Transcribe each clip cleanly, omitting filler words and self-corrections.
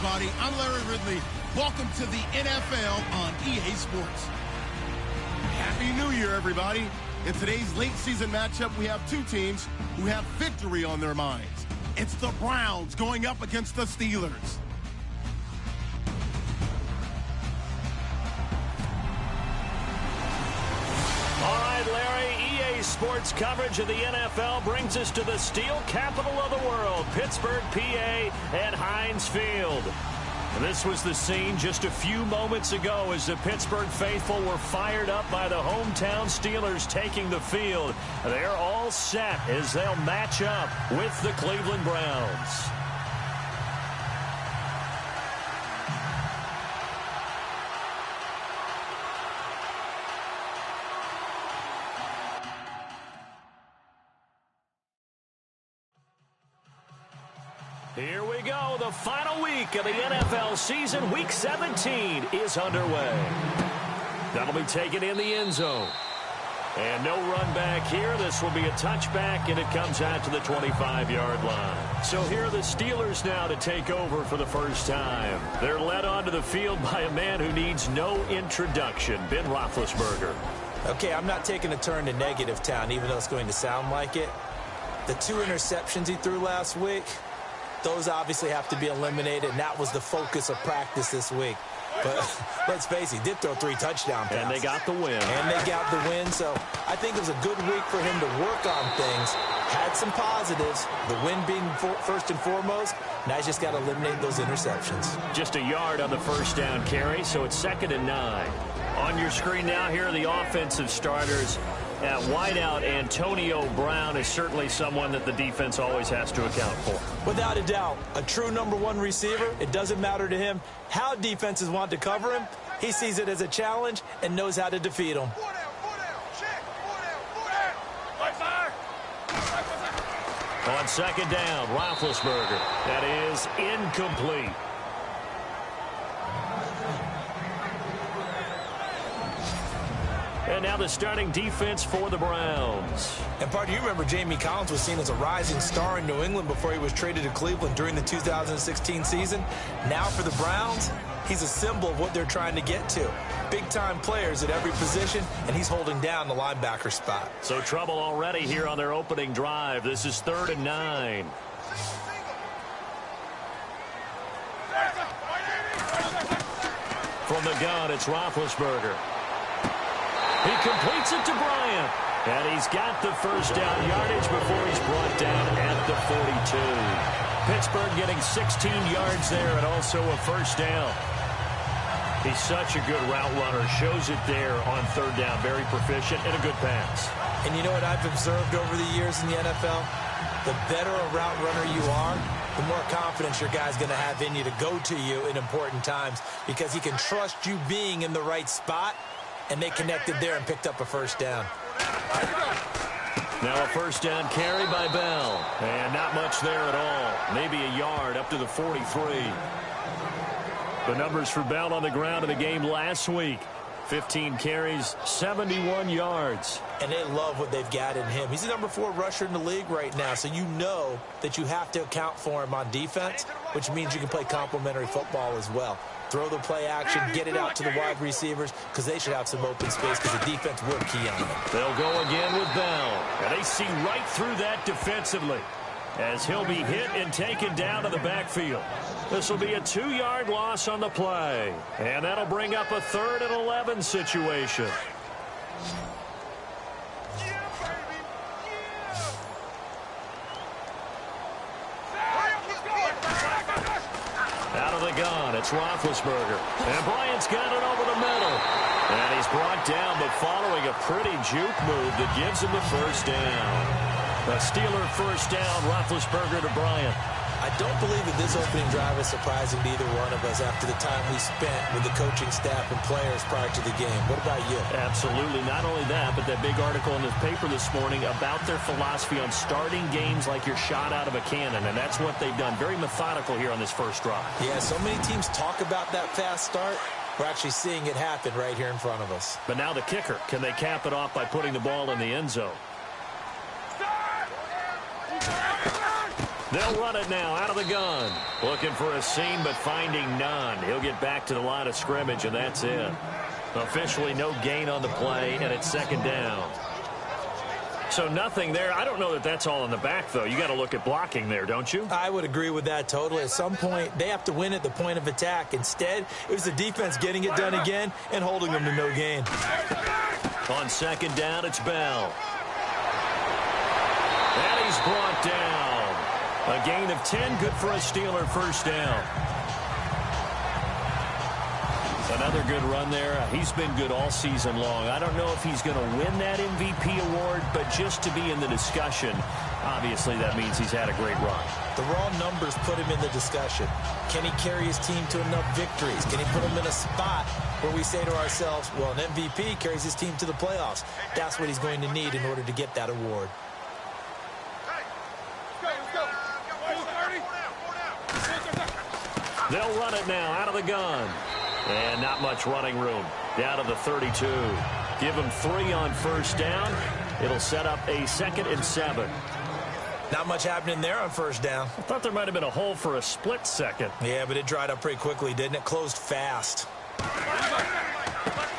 everybody. I'm Larry Ridley. Welcome to the NFL on EA Sports. Happy New Year, everybody. In today's late season matchup, we have two teams who have victory on their minds. It's the Browns going up against the Steelers. All right, Larry, EA Sports coverage of the NFL brings us to the steel capital of the world, Pittsburgh, PA, at Heinz Field. This was the scene just a few moments ago as the Pittsburgh faithful were fired up by the hometown Steelers taking the field. They're all set as they'll match up with the Cleveland Browns. Here we go. The final week of the NFL season. Week 17 is underway. That'll be taken in the end zone. And no run back here. This will be a touchback, and it comes out to the 25-yard line. So here are the Steelers now to take over for the first time. They're led onto the field by a man who needs no introduction, Ben Roethlisberger. Okay, I'm not taking a turn to negative town, even though it's going to sound like it. The 2 interceptions he threw last week, those obviously have to be eliminated, and that was the focus of practice this week. But let's face it, he did throw 3 touchdown passes. And they got the win. So I think it was a good week for him to work on things. Had some positives, the win being first and foremost. Now he's just got to eliminate those interceptions. Just a yard on the first down carry, so it's 2nd and 9. On your screen now, here are the offensive starters. At wideout, Antonio Brown is certainly someone that the defense always has to account for. Without a doubt, a true #1 receiver. It doesn't matter to him how defenses want to cover him. He sees it as a challenge and knows how to defeat them. On 2nd down, Roethlisberger. That is incomplete. And now the starting defense for the Browns. And, partner, you remember Jamie Collins was seen as a rising star in New England before he was traded to Cleveland during the 2016 season. Now for the Browns, he's a symbol of what they're trying to get to. Big-time players at every position, and he's holding down the linebacker spot. So trouble already here on their opening drive. This is 3rd and 9. From the gun, it's Roethlisberger. He completes it to Bryant. And he's got the first down yardage before he's brought down at the 42. Pittsburgh getting 16 yards there and also a first down. He's such a good route runner. Shows it there on 3rd down. Very proficient and a good pass. And you know what I've observed over the years in the NFL? The better a route runner you are, the more confidence your guy's going to have in you to go to you in important times because he can trust you being in the right spot. And they connected there and picked up a first down. Now a first down carry by Bell. And not much there at all. Maybe a yard up to the 43. The numbers for Bell on the ground in the game last week. 15 carries, 71 yards. And they love what they've got in him. He's the #4 rusher in the league right now, so you know that you have to account for him on defense, which means you can play complementary football as well. Throw the play action, get it out to the wide receivers, because they should have some open space because the defense will key on it. They'll go again with Bell. And they see right through that defensively as he'll be hit and taken down to the backfield. This will be a 2-yard loss on the play. And that'll bring up a 3rd and 11 situation. Out of the gun, it's Roethlisberger. And Bryant's got it over the middle. And he's brought down, but following a pretty juke move that gives him the first down. The Steeler first down, Roethlisberger to Bryant. I don't believe that this opening drive is surprising to either one of us after the time we spent with the coaching staff and players prior to the game. What about you? Absolutely. Not only that, but that big article in the paper this morning about their philosophy on starting games like you're shot out of a cannon, and that's what they've done. Very methodical here on this first drive. Yeah, so many teams talk about that fast start. We're actually seeing it happen right here in front of us. But now the kicker. Can they cap it off by putting the ball in the end zone? They'll run it now out of the gun. Looking for a seam, but finding none. He'll get back to the line of scrimmage, and that's it. Officially no gain on the play, and it's second down. So nothing there. I don't know that that's all in the back, though. You got to look at blocking there, don't you? I would agree with that totally. At some point, they have to win at the point of attack. Instead, it was the defense getting it done again and holding them to no gain. On second down, it's Bell. And he's brought down. A gain of 10, good for a Steeler first down. Another good run there. He's been good all season long. I don't know if he's going to win that MVP award, but just to be in the discussion, obviously that means he's had a great run. The raw numbers put him in the discussion. Can he carry his team to enough victories? Can he put them in a spot where we say to ourselves, well, an MVP carries his team to the playoffs. That's what he's going to need in order to get that award. They'll run it now out of the gun. And not much running room. Down to the 32. Give him 3 on first down. It'll set up a 2nd and 7. Not much happening there on first down. I thought there might have been a hole for a split second. Yeah, but it dried up pretty quickly, didn't it? Closed fast.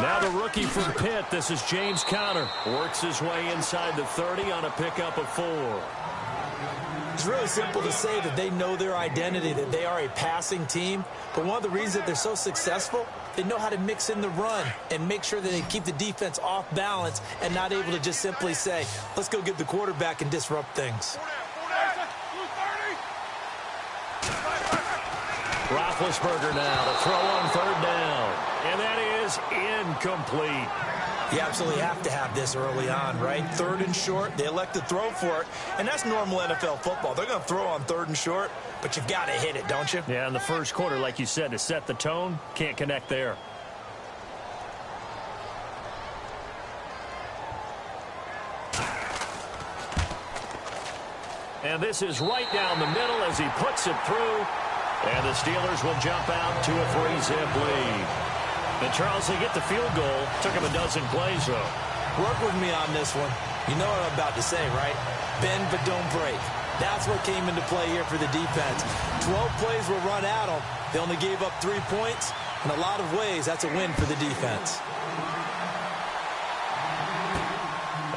Now the rookie from Pitt. This is James Conner. Works his way inside the 30 on a pickup of 4. It's really simple to say that they know their identity, that they are a passing team. But one of the reasons that they're so successful, they know how to mix in the run and make sure that they keep the defense off balance and not able to just simply say, let's go get the quarterback and disrupt things. Roethlisberger now to throw on third down. And that is incomplete. You absolutely have to have this early on, right? 3rd and short, they elect to throw for it, and that's normal NFL football. They're going to throw on 3rd and short, but you've got to hit it, don't you? Yeah, in the first quarter, like you said, to set the tone, can't connect there. And this is right down the middle as he puts it through, and the Steelers will jump out to a 3-zip lead. And, Charles, they get the field goal. Took him a dozen plays, though. Work with me on this one. You know what I'm about to say, right? Bend but don't break. That's what came into play here for the defense. 12 plays were run at them. They only gave up 3 points. In a lot of ways, that's a win for the defense.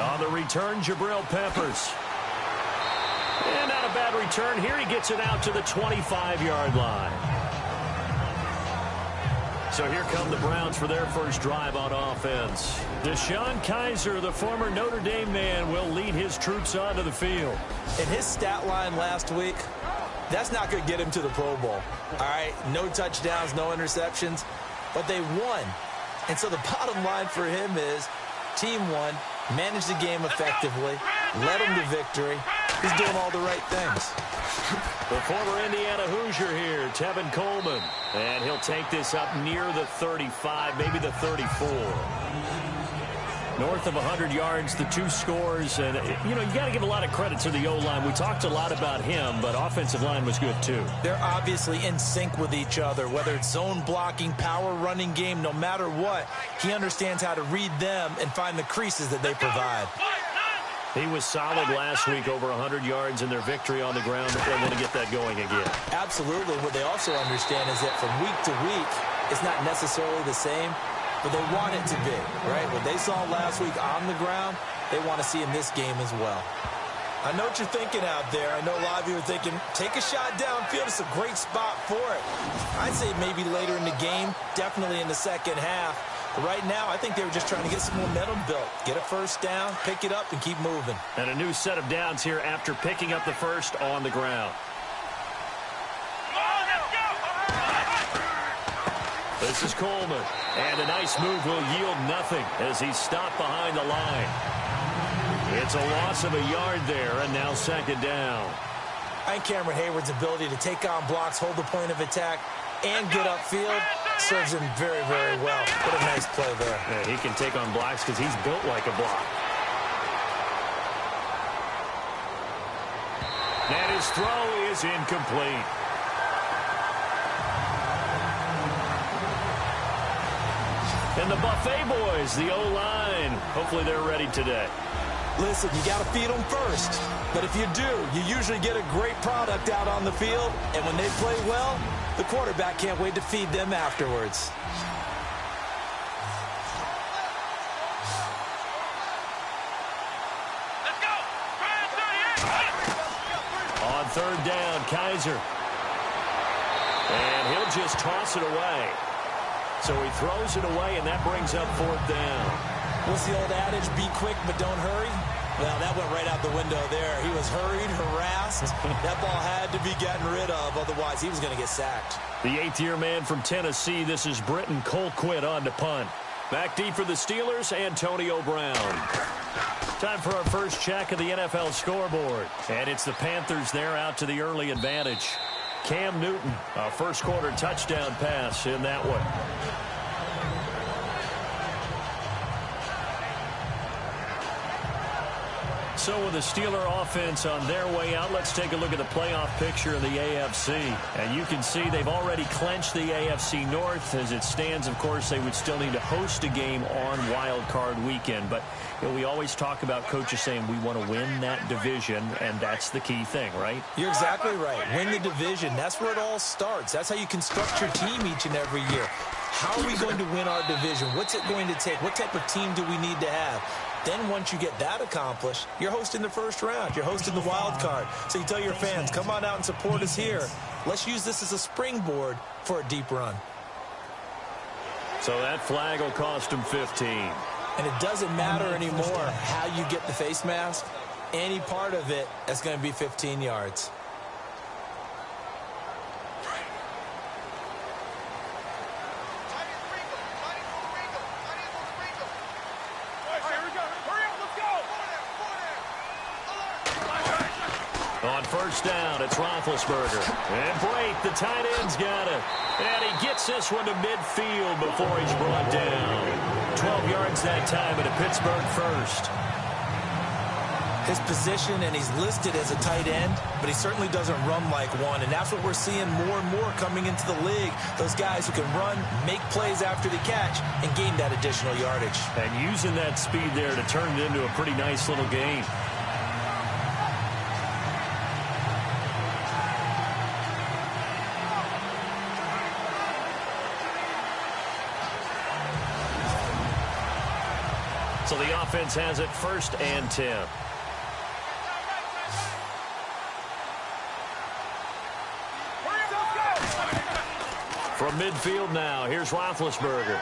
On the return, Jabril Peppers. And not a bad return here. He gets it out to the 25-yard line. So here come the Browns for their first drive on offense. DeShone Kizer, the former Notre Dame man, will lead his troops onto the field. In his stat line last week, that's not going to get him to the Pro Bowl. All right, no touchdowns, no interceptions, but they won. And so the bottom line for him is team won, managed the game effectively, led them to victory. He's doing all the right things. The former Indiana Hoosier here, Tevin Coleman. And he'll take this up near the 35, maybe the 34. North of 100 yards, the 2 scores. And, you know, you got to give a lot of credit to the O-line. We talked a lot about him, but offensive line was good, too. They're obviously in sync with each other, whether it's zone blocking, power running game, no matter what. He understands how to read them and find the creases that they provide. He was solid last week, over 100 yards in their victory on the ground, but they want to get that going again. Absolutely. What they also understand is that from week to week, it's not necessarily the same, but they want it to be, right? What they saw last week on the ground, they want to see in this game as well. I know what you're thinking out there. I know a lot of you are thinking, take a shot downfield. It's a great spot for it. I'd say maybe later in the game, definitely in the second half. But right now, I think they were just trying to get some momentum built. Get a first down, pick it up, and keep moving. And a new set of downs here after picking up the first on the ground. This is Coleman. And a nice move will yield nothing as he's stopped behind the line. It's a loss of a yard there, and now second down. I think Cameron Hayward's ability to take on blocks, hold the point of attack, and get upfield serves him very, very well. What a nice play there. Yeah, he can take on blocks because he's built like a block. And his throw is incomplete. And the Buffet boys, the O-line, hopefully they're ready today. Listen, you got to feed them first. But if you do, you usually get a great product out on the field. And when they play well, the quarterback can't wait to feed them afterwards. Let's go. On third down, Kaiser. And he'll just toss it away. So he throws it away, and that brings up fourth down. What's the old adage? Be quick, but don't hurry. Well, that went right out the window there. He was hurried, harassed. That ball had to be gotten rid of. Otherwise, he was going to get sacked. The eighth-year man from Tennessee, this is Britton Colquitt on to punt. Back deep for the Steelers, Antonio Brown. Time for our first check of the NFL scoreboard. And it's the Panthers there out to the early advantage. Cam Newton, a first-quarter touchdown pass in that one. So with the Steeler offense on their way out, let's take a look at the playoff picture of the AFC. And you can see they've already clinched the AFC North. As it stands, of course, they would still need to host a game on Wild Card Weekend. But you know, we always talk about coaches saying we want to win that division, and that's the key thing, right? You're exactly right. Win the division. That's where it all starts. That's how you construct your team each and every year. How are we going to win our division? What's it going to take? What type of team do we need to have? Then once you get that accomplished, you're hosting the first round. You're hosting the wild card. So you tell your fans, come on out and support us here. Let's use this as a springboard for a deep run. So that flag will cost him 15. And it doesn't matter anymore how you get the face mask. Any part of it is going to be 15 yards. On first down, it's Roethlisberger. And Brate, the tight end's got it. And he gets this one to midfield before he's brought down. 12 yards that time at a Pittsburgh first. His position, and he's listed as a tight end, but he certainly doesn't run like one. And that's what we're seeing more and more coming into the league. Those guys who can run, make plays after the catch, and gain that additional yardage. And using that speed there to turn it into a pretty nice little game. So the offense has it 1st and 10. From midfield now, here's Roethlisberger.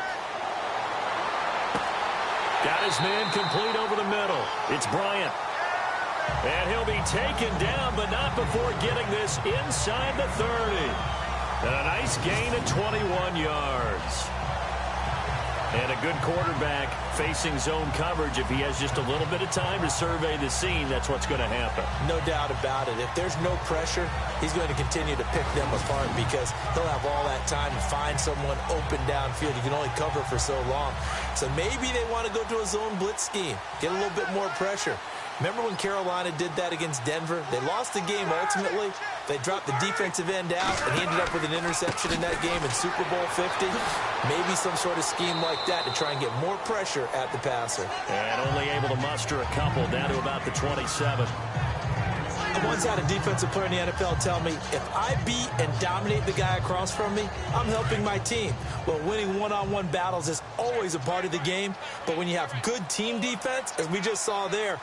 Got his man complete over the middle. It's Bryant. And he'll be taken down, but not before getting this inside the 30. And a nice gain of 21 yards. And a good quarterback facing zone coverage. If he has just a little bit of time to survey the scene, that's what's going to happen. No doubt about it. If there's no pressure, he's going to continue to pick them apart because he'll have all that time to find someone open downfield. You can only cover for so long. So maybe they want to go to a zone blitz scheme, get a little bit more pressure. Remember when Carolina did that against Denver? They lost the game ultimately. They dropped the defensive end out, and he ended up with an interception in that game in Super Bowl 50. Maybe some sort of scheme like that to try and get more pressure at the passer. And only able to muster a couple down to about the 27. I once had a defensive player in the NFL tell me, if I beat and dominate the guy across from me, I'm helping my team. Well, winning one-on-one battles is always a part of the game, but when you have good team defense, as we just saw there,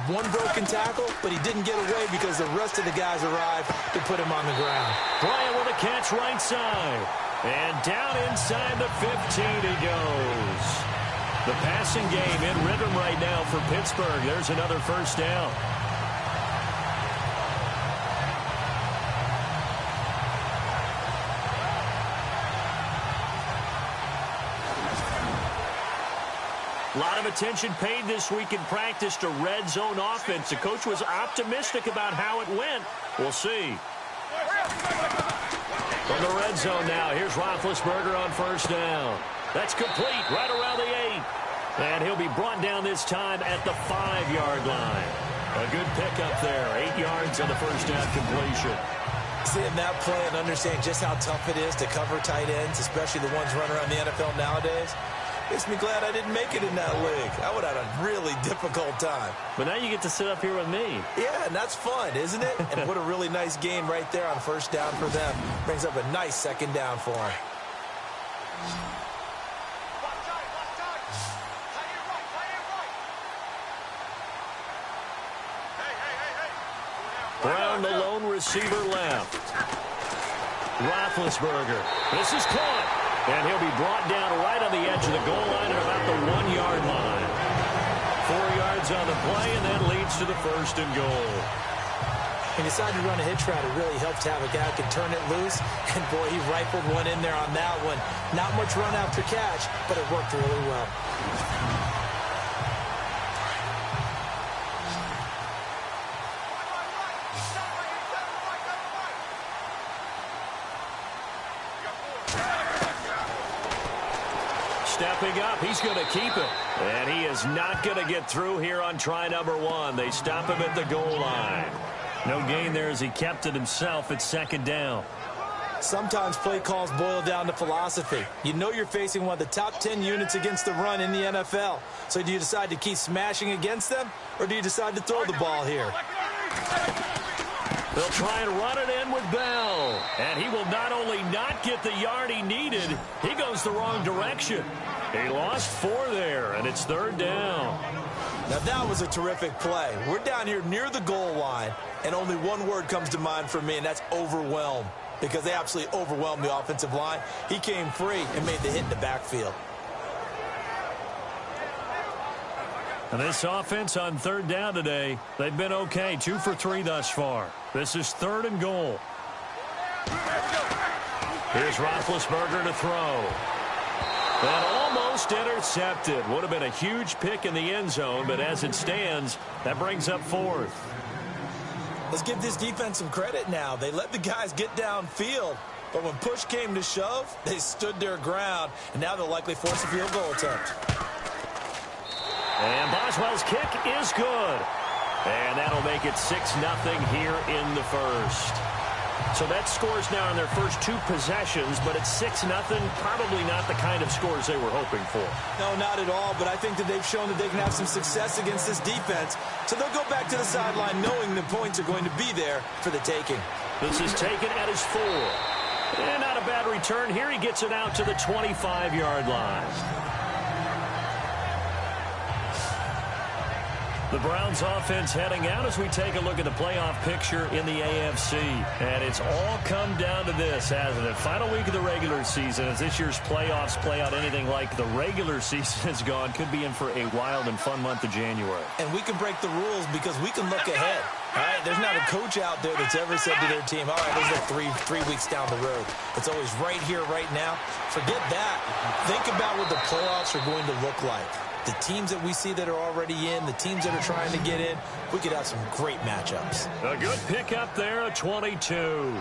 one broken tackle, but he didn't get away because the rest of the guys arrived to put him on the ground. Bryant with a catch right side. And down inside the 15 he goes. The passing game in rhythm right now for Pittsburgh. There's another first down. A lot of attention paid this week in practice to red zone offense. The coach was optimistic about how it went. We'll see. From the red zone now, here's Roethlisberger on first down. That's complete right around the 8. And he'll be brought down this time at the 5-yard line. A good pickup there. 8 yards on the first down completion. Seeing that play and understanding just how tough it is to cover tight ends, especially the ones running around the NFL nowadays. Makes me glad I didn't make it in that league. I would have had a really difficult time. But now you get to sit up here with me. Yeah, and that's fun, isn't it? And what a really nice game right there on first down for them. Brings up a nice second down for them. Brown, the lone receiver left. Roethlisberger. This is caught. And he'll be brought down right on the edge of the goal line at about the 1-yard line. 4 yards on the play, and that leads to the first and goal. He decided to run a hitch route. It really helped to have a guy who can turn it loose. And, boy, he rifled one in there on that one. Not much run after catch, but it worked really well. Stepping up, he's going to keep it. And he is not going to get through here on try number 1. They stop him at the goal line. No gain there as he kept it himself at second down. Sometimes play calls boil down to philosophy. You know you're facing one of the top 10 units against the run in the NFL. So do you decide to keep smashing against them, or do you decide to throw the ball here? They'll try and run it in with Bell. And he will not only not get the yard he needed, he goes the wrong direction. He lost 4 there, and it's third down. Now that was a terrific play. We're down here near the goal line, and only one word comes to mind for me, and that's overwhelmed, because they absolutely overwhelmed the offensive line. He came free and made the hit in the backfield. And this offense on third down today, they've been okay. 2 for 3 thus far. This is third and goal. Here's Roethlisberger to throw. And almost intercepted. Would have been a huge pick in the end zone, but as it stands, that brings up 4th. Let's give this defense some credit now. They let the guys get downfield, but when push came to shove, they stood their ground, and now they'll likely force a field goal attempt. And Boswell's kick is good. And that'll make it 6-0 here in the first. So that scores now in their first 2 possessions, but it's 6-0. Probably not the kind of scores they were hoping for. No, not at all, but I think that they've shown that they can have some success against this defense. So they'll go back to the sideline knowing the points are going to be there for the taking. This is taken at his 4. And not a bad return. Here he gets it out to the 25-yard line. The Browns offense heading out as we take a look at the playoff picture in the AFC. And it's all come down to this, hasn't it? Final week of the regular season. As this year's playoffs play out anything like the regular season has gone, could be in for a wild and fun month of January. And we can break the rules because we can look ahead. All right, there's not a coach out there that's ever said to their team, all right, let's look three weeks down the road. It's always right here, right now. Forget that. Think about what the playoffs are going to look like. The teams that we see that are already in, the teams that are trying to get in, we could have some great matchups. A good pickup there, a 22.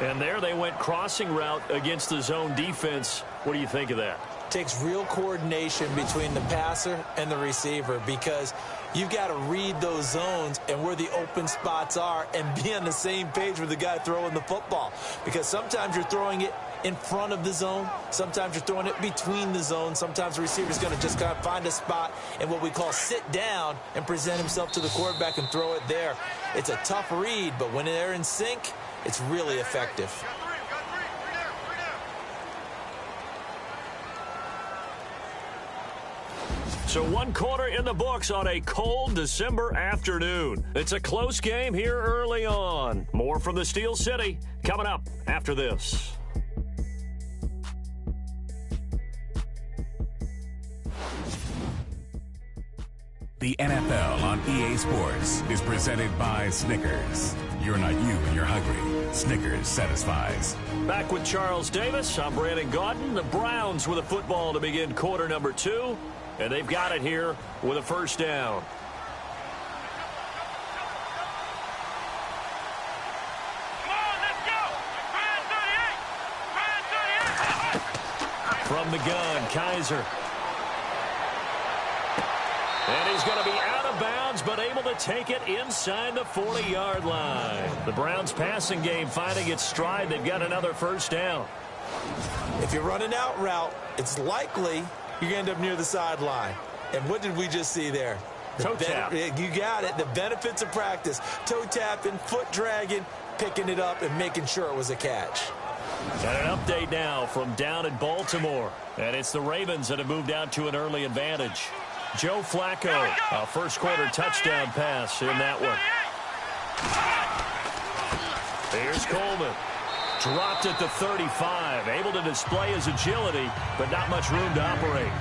And there they went crossing route against the zone defense. What do you think of that? Takes real coordination between the passer and the receiver because you've got to read those zones and where the open spots are and be on the same page with the guy throwing the football. Because sometimes you're throwing it in front of the zone. Sometimes you're throwing it between the zones. Sometimes the receiver's going to just kind of find a spot and what we call sit down and present himself to the quarterback and throw it there. It's a tough read, but when they're in sync, it's really effective. So 1 quarter in the books on a cold December afternoon. It's a close game here early on. More from the Steel City coming up after this. The NFL on EA Sports is presented by Snickers. You're not you when you're hungry. Snickers satisfies. Back with Charles Davis. I'm Brandon Gaudin. The Browns with a football to begin quarter number 2. And they've got it here with a first down. From the gun, Kaiser. And he's going to be out of bounds, but able to take it inside the 40-yard line. The Browns passing game finding its stride. They've got another first down. If you're running out route, it's likely you're going to end up near the sideline. And what did we just see there? Toe tap. You got it. The benefits of practice. Toe tapping, foot dragging, picking it up, and making sure it was a catch. And an update now from down in Baltimore. And it's the Ravens that have moved out to an early advantage. Joe Flacco, a first-quarter touchdown pass in that one. Here's Coleman. Dropped at the 35. Able to display his agility, but not much room to operate.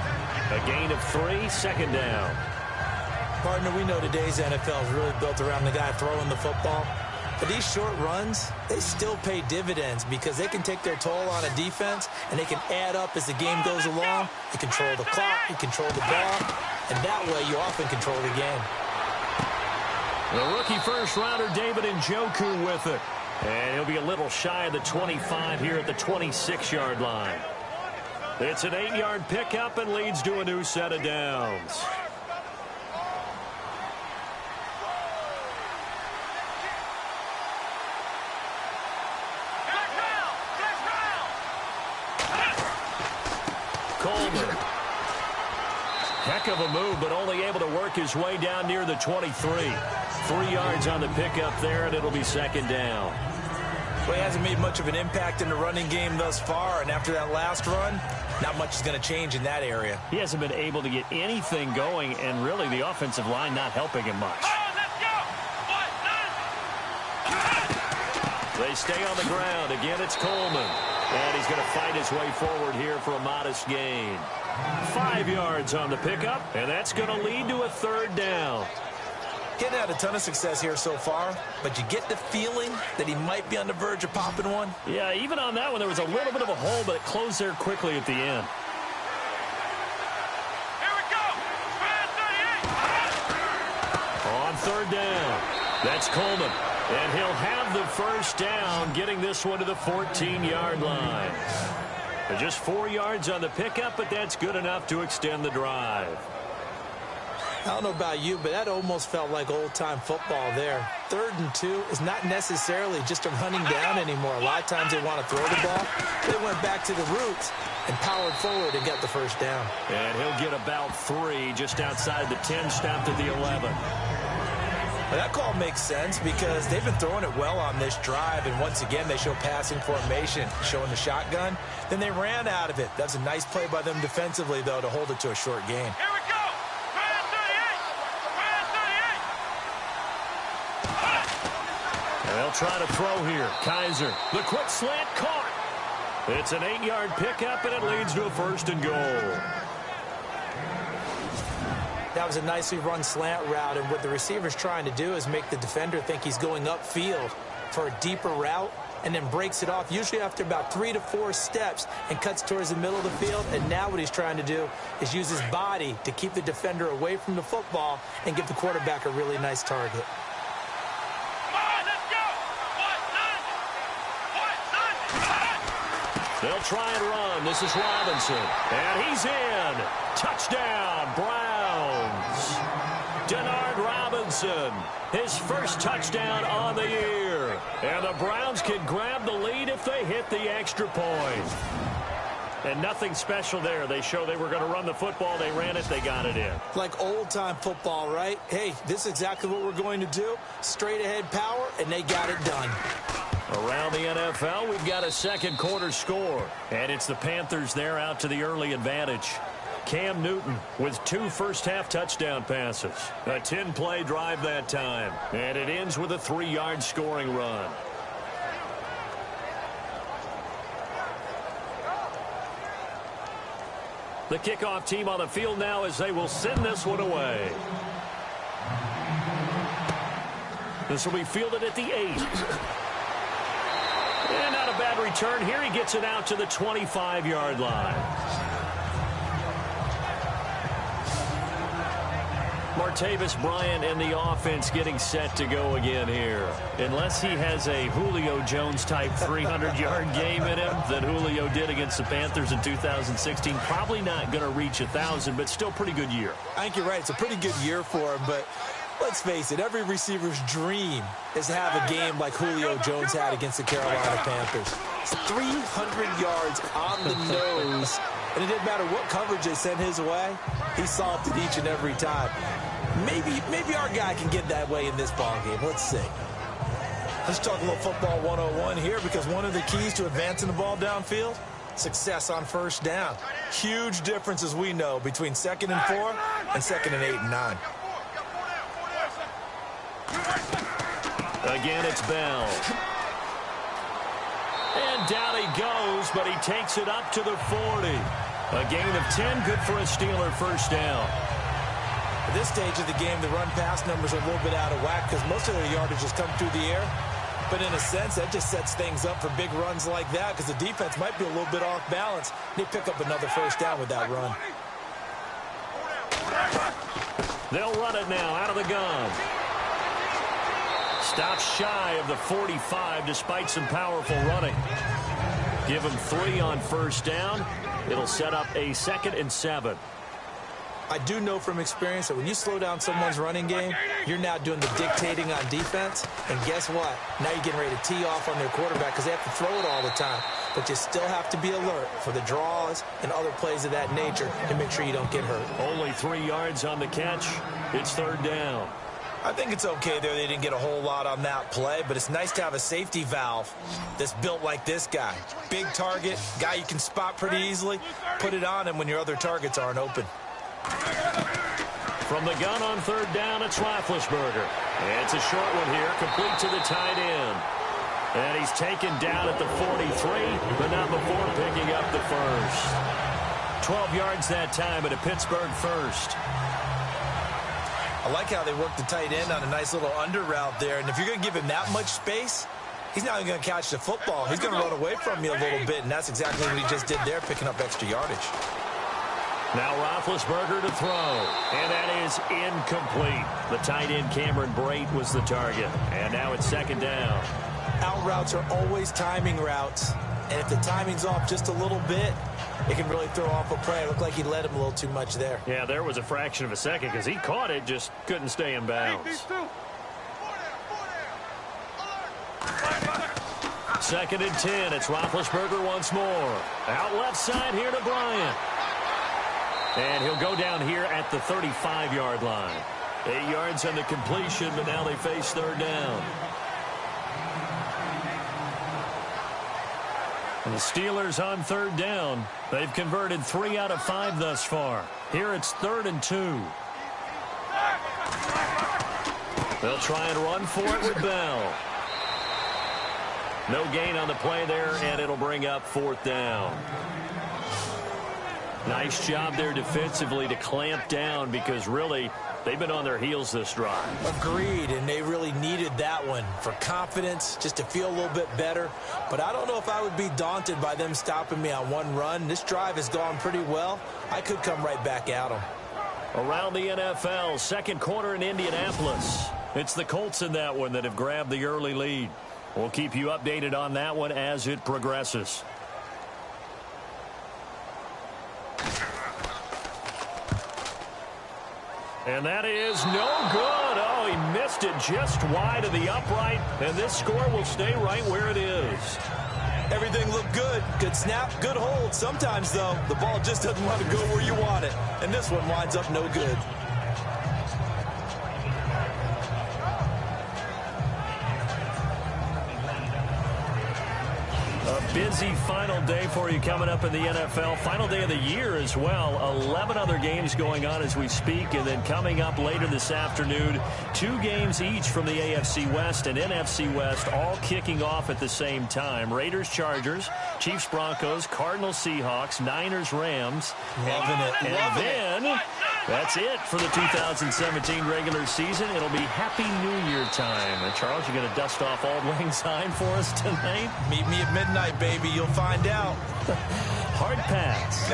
A gain of 3, second down. Partner, we know today's NFL is really built around the guy throwing the football. But these short runs, they still pay dividends because they can take their toll on a defense, and they can add up as the game goes along. You control the clock, you control the ball, and that way you often control the game. The rookie first-rounder David Njoku with it. And he'll be a little shy of the 25 here at the 26-yard line. It's an 8-yard pickup and leads to a new set of downs. Coleman. Heck of a move, but only able to work his way down near the 23. 3 yards on the pickup there, and it'll be second down. Well, he hasn't made much of an impact in the running game thus far, and after that last run, not much is going to change in that area. He hasn't been able to get anything going, and really the offensive line not helping him much. They stay on the ground. Again, it's Coleman. And he's going to fight his way forward here for a modest gain. 5 yards on the pickup, and that's going to lead to a third down. Getting had a ton of success here so far, but you get the feeling that he might be on the verge of popping one. Yeah, even on that one, there was a little bit of a hole, but it closed there quickly at the end. Here we go. On third down, that's Coleman. And he'll have the first down, getting this one to the 14-yard line. Just 4 yards on the pickup, but that's good enough to extend the drive. I don't know about you, but that almost felt like old-time football there. 3rd and 2 is not necessarily just a running down anymore. A lot of times they want to throw the ball. They went back to the roots and powered forward and got the first down. And he'll get about 3 just outside the 10, stopped at the 11. Well, that call makes sense because they've been throwing it well on this drive, and once again they show passing formation, showing the shotgun. Then they ran out of it. That's a nice play by them defensively, though, to hold it to a short gain. Here we go. And they'll try to throw here. Kaiser, the quick slant caught. It's an 8-yard pickup, and it leads to a 1st and goal. That was a nicely run slant route, and what the receiver's trying to do is make the defender think he's going upfield for a deeper route and then breaks it off, usually after about 3 to 4 steps, and cuts towards the middle of the field. And now what he's trying to do is use his body to keep the defender away from the football and give the quarterback a really nice target. They'll try and run. This is Robinson. And he's in. Touchdown, Browns. Denard Robinson, his first touchdown on the year. And the Browns can grab the lead if they hit the extra point. And nothing special there. They show they were going to run the football. They ran it. They got it in. Like old-time football, right? Hey, this is exactly what we're going to do. Straight-ahead power, and they got it done. Around the NFL, we've got a second quarter score. And it's the Panthers there out to the early advantage. Cam Newton with 2 first-half touchdown passes. A 10-play drive that time. And it ends with a 3-yard scoring run. The kickoff team on the field now as they will send this one away. This will be fielded at the 8. And not a bad return here. He gets it out to the 25-yard line. Martavis Bryant and the offense getting set to go again here. Unless he has a Julio Jones-type 300-yard game in him that Julio did against the Panthers in 2016, probably not going to reach 1,000, but still pretty good year. I think you're right. It's a pretty good year for him, but Let's face it, every receiver's dream is to have a game like Julio Jones had against the Carolina Panthers. It's 300 yards on the nose, and it didn't matter what coverage they sent his way. He solved it each and every time. Maybe our guy can get that way in this ballgame. Let's see. Let's talk a little football 101 here, because one of the keys to advancing the ball downfield, success on first down. Huge difference, as we know, between 2nd and 4 and 2nd and 8 and 9. Again, it's Bell. And down he goes, but he takes it up to the 40. A gain of 10, good for a Steeler first down. At this stage of the game, the run-pass numbers are a little bit out of whack because most of their yardage has come through the air. But in a sense, that just sets things up for big runs like that because the defense might be a little bit off balance. They pick up another first down with that run. They'll run it now out of the gun. Stops shy of the 45 despite some powerful running. Give him 3 on first down. It'll set up a 2nd and 7. I do know from experience that when you slow down someone's running game, you're now doing the dictating on defense. And guess what? Now you're getting ready to tee off on their quarterback because they have to throw it all the time. But you still have to be alert for the draws and other plays of that nature to make sure you don't get hurt. Only 3 yards on the catch. It's 3rd down. I think it's okay there. They didn't get a whole lot on that play, but it's nice to have a safety valve that's built like this guy. Big target, guy you can spot pretty easily. Put it on him when your other targets aren't open. From the gun on 3rd down, it's Roethlisberger. It's a short one here, complete to the tight end. And he's taken down at the 43, but not before picking up the first. 12 yards that time at a Pittsburgh first. I like how they work the tight end on a nice little under route there. And if you're going to give him that much space, he's not even going to catch the football. He's going to run away from you a little bit, and that's exactly what he just did there, picking up extra yardage. Now Roethlisberger to throw, and that is incomplete. The tight end Cameron Brate was the target, and now it's 2nd down. Out routes are always timing routes, and if the timing's off just a little bit, it can really throw off a play. It looked like he led him a little too much there. Yeah, there was a fraction of a second because he caught it, just couldn't stay in bounds. 2nd and 10. It's Roethlisberger once more. Out left side here to Bryant. And he'll go down here at the 35-yard line. 8 yards on the completion, but now they face 3rd down. And the Steelers on 3rd down. They've converted 3 out of 5 thus far. Here it's 3rd and 2. They'll try and run for it with Bell. No gain on the play there, and it'll bring up 4th down. Nice job there defensively to clamp down because really they've been on their heels this drive. Agreed, and they really needed that one for confidence, just to feel a little bit better. But I don't know if I would be daunted by them stopping me on one run. This drive has gone pretty well. I could come right back at them. Around the NFL, 2nd quarter in Indianapolis. It's the Colts in that one that have grabbed the early lead. We'll keep you updated on that one as it progresses. And that is no good. Oh, he missed it just wide of the upright. And this score will stay right where it is. Everything looked good. Good snap, good hold. Sometimes, though, the ball just doesn't want to go where you want it. And this one winds up no good. A busy final day for you coming up in the NFL. Final day of the year as well. 11 other games going on as we speak. And then coming up later this afternoon, 2 games each from the AFC West and NFC West, all kicking off at the same time. Raiders, Chargers, Chiefs, Broncos, Cardinals, Seahawks, Niners, Rams. Loving it. And then that's it for the 2017 regular season. It'll be Happy New Year time. And Charles, you going to dust off Auld Lang Syne for us tonight? Meet me at midnight, baby. You'll find out. Hard pass.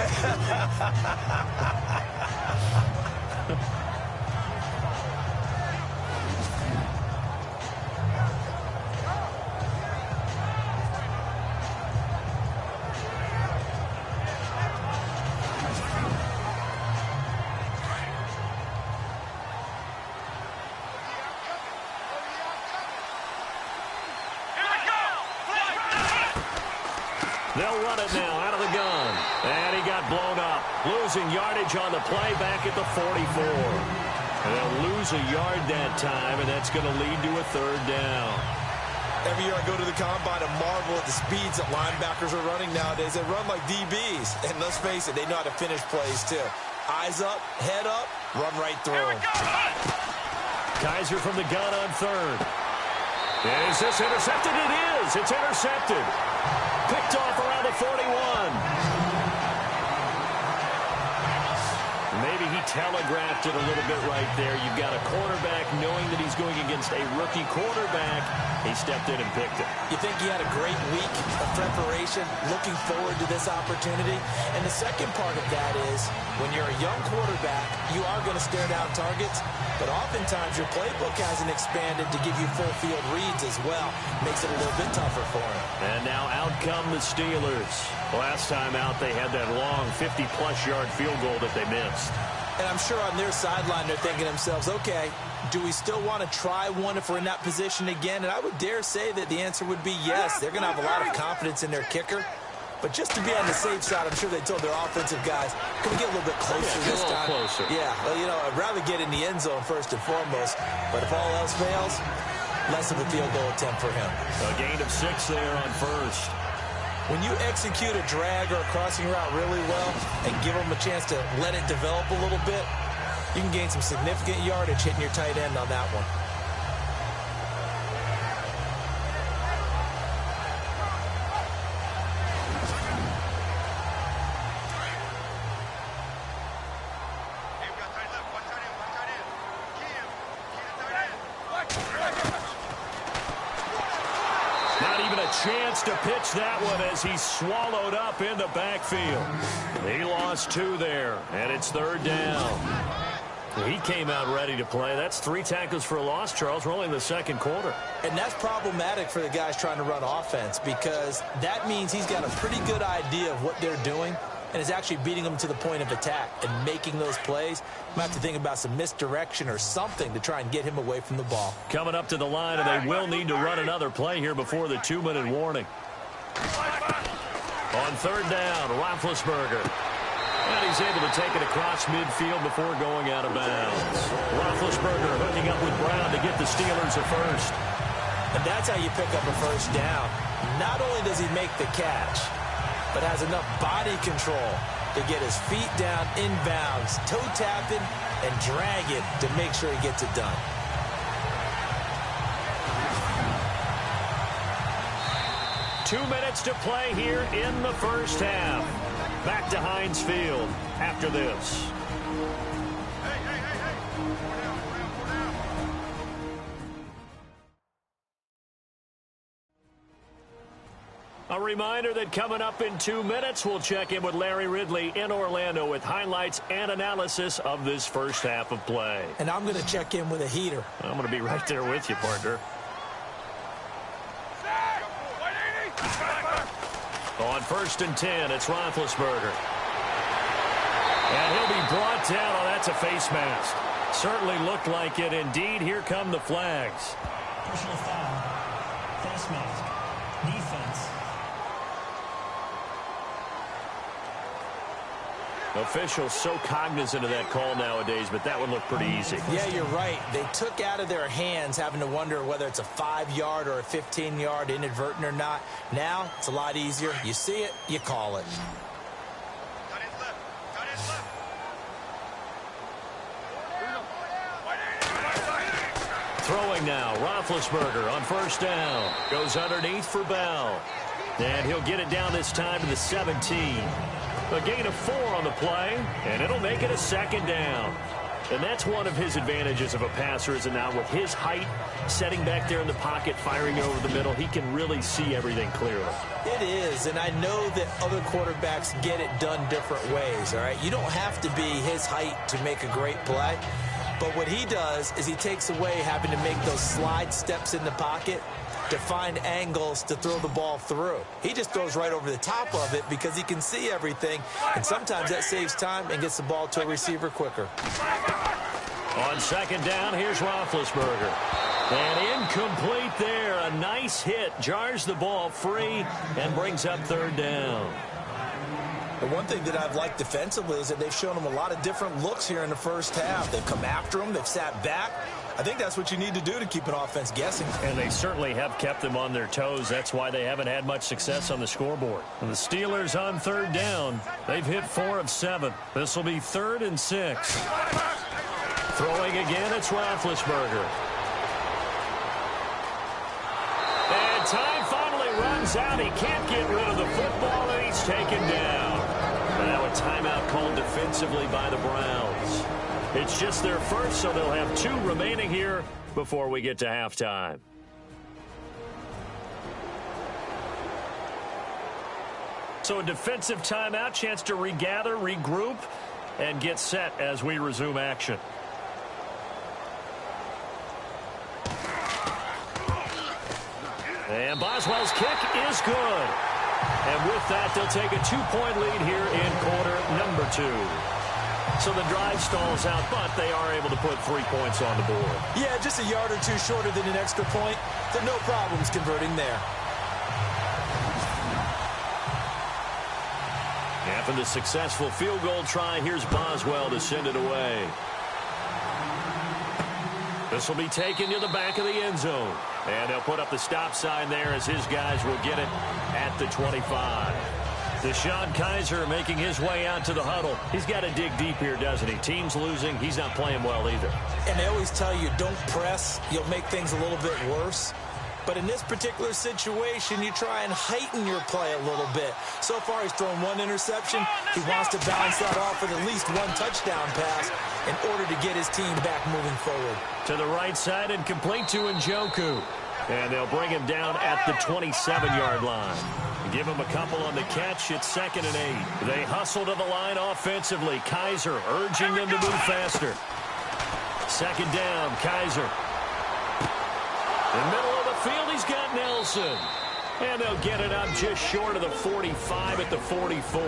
They'll run it now out of the gun. And he got blown up. Losing yardage on the play back at the 44. And they'll lose a yard that time, and that's going to lead to a third down. Every year I go to the combine and marvel at the speeds that linebackers are running nowadays. They run like DBs. And let's face it, they know how to finish plays too. Eyes up, head up, run right through them. Kaiser from the gun on third. Is this intercepted? It is. It's intercepted. Picked off around the 41. Maybe he telegraphed it a little bit right there. You've got a quarterback knowing that he's going against a rookie quarterback. He stepped in and picked it. You think he had a great week of preparation, looking forward to this opportunity? And the second part of that is, when you're a young quarterback, you are going to stare down targets, but oftentimes your playbook hasn't expanded to give you full field reads as well. Makes it a little bit tougher for him. And now out come the Steelers. Last time out, they had that long 50-plus yard field goal that they missed. And I'm sure on their sideline they're thinking to themselves, okay, do we still want to try one if we're in that position again? And I would dare say that the answer would be yes. They're going to have a lot of confidence in their kicker. But just to be on the safe side, I'm sure they told their offensive guys, can we get a little bit closer this time? Closer. Yeah, well, you know, I'd rather get in the end zone first and foremost. But if all else fails, less of a field goal attempt for him. A gain of 6 there on first. When you execute a drag or a crossing route really well and give them a chance to let it develop a little bit, you can gain some significant yardage hitting your tight end on that one. Chance to pitch that one as he's swallowed up in the backfield. He lost 2 there, and it's third down. He came out ready to play. That's 3 tackles for a loss, Charles. We're only in the second quarter. And that's problematic for the guys trying to run offense because that means he's got a pretty good idea of what they're doing and is actually beating them to the point of attack and making those plays. You might have to think about some misdirection or something to try and get him away from the ball. Coming up to the line, and they will need to run another play here before the 2-minute warning. On third down, Roethlisberger. And he's able to take it across midfield before going out of bounds. Roethlisberger hooking up with Brown to get the Steelers a first. And that's how you pick up a first down. Not only does he make the catch, but has enough body control to get his feet down inbounds, toe tapping and dragging to make sure he gets it done. Two minutes to play here in the first half. Back to Heinz Field after this. A reminder that coming up in 2 minutes, we'll check in with Larry Ridley in Orlando with highlights and analysis of this first half of play. And I'm going to check in with a heater. I'm going to be right there with you, partner. On 1st and 10, it's Roethlisberger. And he'll be brought down. Oh, that's a face mask. Certainly looked like it. Indeed, here come the flags. Personal foul. Face mask. Defense. Officials so cognizant of that call nowadays, but that would look pretty easy. Yeah, you're right. They took out of their hands having to wonder whether it's a 5-yard or a 15-yard, inadvertent or not. Now, it's a lot easier. You see it, you call it. Throwing now, Roethlisberger on 1st down. Goes underneath for Bell. And he'll get it down this time to the 17. A gain of 4 on the play, and it'll make it a 2nd down. And that's one of his advantages of a passer, is now with his height, setting back there in the pocket, firing over the middle, he can really see everything clearly. It is, and I know that other quarterbacks get it done different ways, all right? You don't have to be his height to make a great play. But what he does is he takes away having to make those slide steps in the pocket to find angles to throw the ball through. He just throws right over the top of it because he can see everything, and sometimes that saves time and gets the ball to a receiver quicker. On 2nd down, here's Roethlisberger. And incomplete there. a nice hit, jars the ball free, and brings up third down. The one thing that I've liked defensively is that they've shown them a lot of different looks here in the first half. They've come after them. They've sat back. I think that's what you need to do to keep an offense guessing. And they certainly have kept them on their toes. That's why they haven't had much success on the scoreboard. And the Steelers on third down. They've hit 4 of 7. This will be 3rd and 6. Throwing again, it's Roethlisberger. And time finally runs out. He can't get rid of the football, and he's taken down. Now a timeout called defensively by the Browns. It's just their first, so they'll have 2 remaining here before we get to halftime. So a defensive timeout, chance to regather, regroup, and get set as we resume action. And Boswell's kick is good. And with that, they'll take a 2-point lead here in quarter number 2. So the drive stalls out, but they are able to put 3 points on the board. Yeah, just a yard or 2 shorter than an extra point. So no problems converting there. After the successful field goal try, here's Boswell to send it away. This will be taken to the back of the end zone. And they'll put up the stop sign there as his guys will get it at the 25. DeShone Kizer making his way out to the huddle. He's got to dig deep here, doesn't he? Team's losing. He's not playing well either. And they always tell you, don't press. You'll make things a little bit worse. But in this particular situation, you try and heighten your play a little bit. So far, he's thrown 1 interception. He wants to bounce that off with at least 1 touchdown pass in order to get his team back moving forward. To the right side and complete to Njoku. And they'll bring him down at the 27-yard line. Give him a couple on the catch. It's 2nd and 8. They hustle to the line offensively. Kizer urging them to move faster. 2nd down, Kizer. In the middle of the field, he's got Nelson. And they'll get it up just short of the 45 at the 44.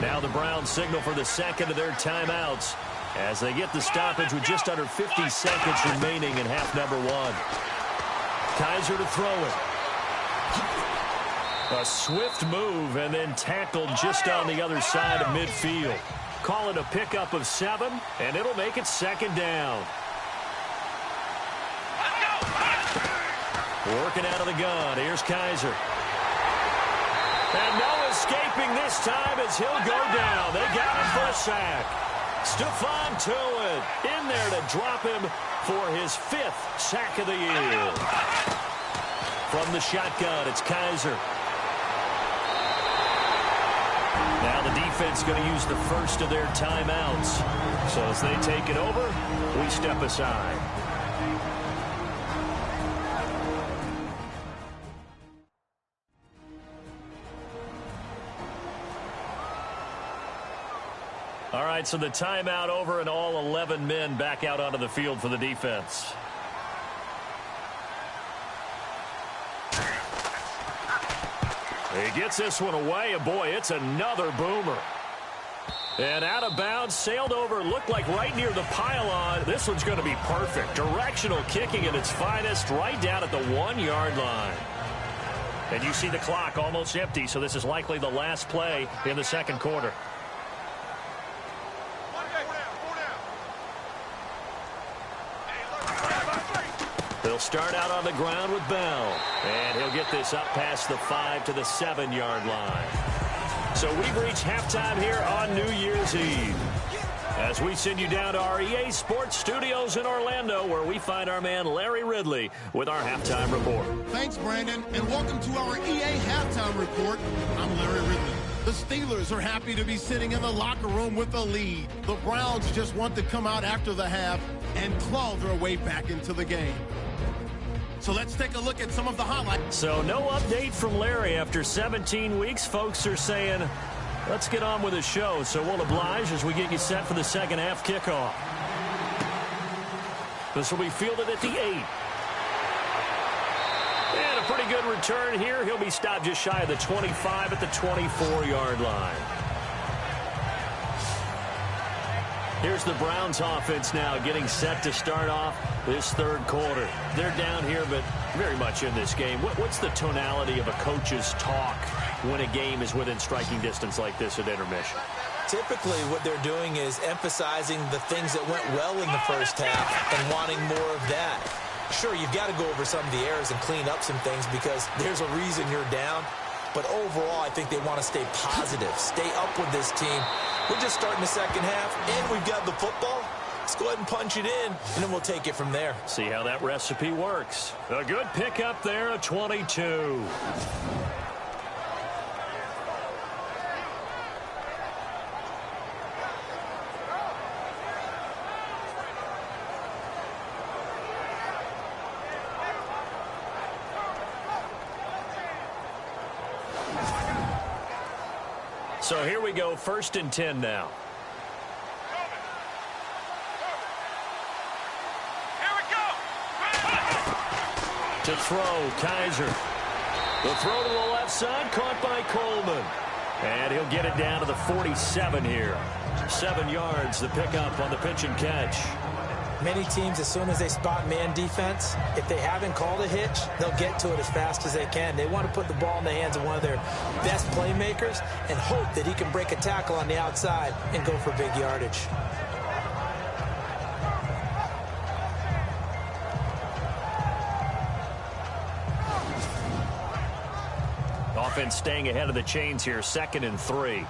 Now the Browns signal for the second of their timeouts as they get the stoppage with just under 50 seconds remaining in half number 1. Kizer to throw it. A swift move and then tackled just on the other side of midfield. Call it a pickup of 7, and it'll make it 2nd down. Working out of the gun. Here's Kizer. And no escaping this time as he'll go down. They got him for a sack. Stephon Tuitt in there to drop him for his 5th sack of the year. From the shotgun, it's Kizer. Now the defense going to use the first of their timeouts. So as they take it over, we step aside. All right, so the timeout over and all 11 men back out onto the field for the defense. He gets this one away, and boy, it's another boomer. And out of bounds, sailed over, looked like right near the pylon. This one's going to be perfect. Directional kicking at its finest, right down at the 1-yard line. And you see the clock almost empty, so this is likely the last play in the 2nd quarter. They'll start out on the ground with Bell. And he'll get this up past the 5 to the 7-yard line. So we've reached halftime here on New Year's Eve. As we send you down to our EA Sports Studios in Orlando, where we find our man Larry Ridley with our halftime report. Thanks, Brandon, and welcome to our EA Halftime Report. I'm Larry Ridley. The Steelers are happy to be sitting in the locker room with a lead. The Browns just want to come out after the half and claw their way back into the game. So let's take a look at some of the highlights. So no update from Larry after 17 weeks. Folks are saying, let's get on with the show. So we'll oblige as we get you set for the second half kickoff. This will be fielded at the 8. And a pretty good return here. He'll be stopped just shy of the 25 at the 24-yard line. Here's the Browns offense now getting set to start off this 3rd quarter. They're down here, but very much in this game. What's the tonality of a coach's talk when a game is within striking distance like this at intermission? Typically, what they're doing is emphasizing the things that went well in the first half and wanting more of that. Sure, you've got to go over some of the errors and clean up some things because there's a reason you're down. But overall, I think they want to stay positive, stay up with this team. We're just starting the second half, and we've got the football. Let's go ahead and punch it in, and then we'll take it from there. See how that recipe works. A good pickup there, a 22. So here we go, 1st and 10 now. To throw, Kaiser. The throw to the left side, caught by Coleman. And he'll get it down to the 47 here. 7 yards, the pickup on the pitch and catch. Many teams, as soon as they spot man defense, if they haven't called a hitch, they'll get to it as fast as they can. They want to put the ball in the hands of one of their best playmakers and hope that he can break a tackle on the outside and go for big yardage. Offense staying ahead of the chains here, 2nd and 3.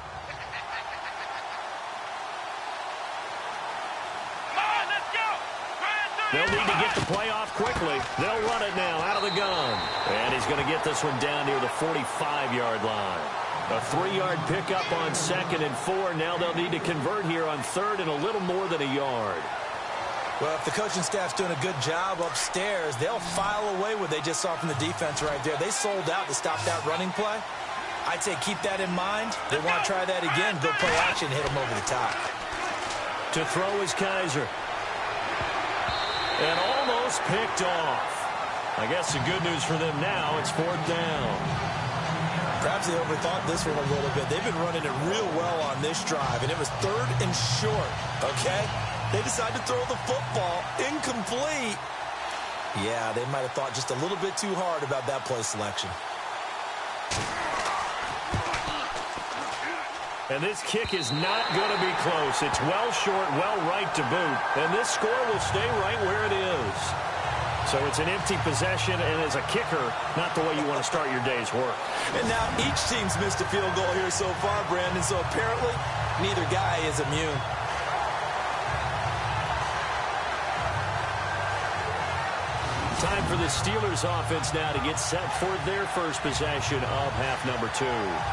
They'll need to get the play off quickly. They'll run it now out of the gun. And he's going to get this one down near the 45-yard line. A 3-yard pickup on 2nd and 4. Now they'll need to convert here on 3rd and a little more than a yard. Well, if the coaching staff's doing a good job upstairs, they'll file away what they just saw from the defense right there. They sold out to stop that running play. I'd say keep that in mind. They want to try that again. Go play action, hit them over the top. To throw is Kaiser. And almost picked off. I guess the good news for them now, it's 4th down. Perhaps they overthought this one a little bit. They've been running it real well on this drive, and it was 3rd and short, okay? They decided to throw the football incomplete. Yeah, they might have thought just a little bit too hard about that play selection. And this kick is not going to be close. It's well short, well right to boot. And this score will stay right where it is. So it's an empty possession, and as a kicker, not the way you want to start your day's work. And now each team's missed a field goal here so far, Brandon, so apparently neither guy is immune. Time for the Steelers offense now to get set for their first possession of half number 2.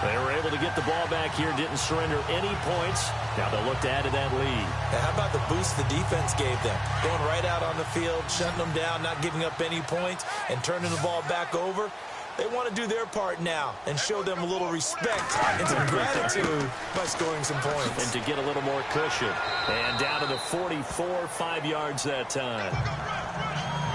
They were able to get the ball back here, didn't surrender any points. Now they'll look to add to that lead. Now, how about the boost the defense gave them? Going right out on the field, shutting them down, not giving up any points, and turning the ball back over. They want to do their part now and show them a little respect and some gratitude by scoring some points. And to get a little more cushion. And down to the 44, 5 yards that time.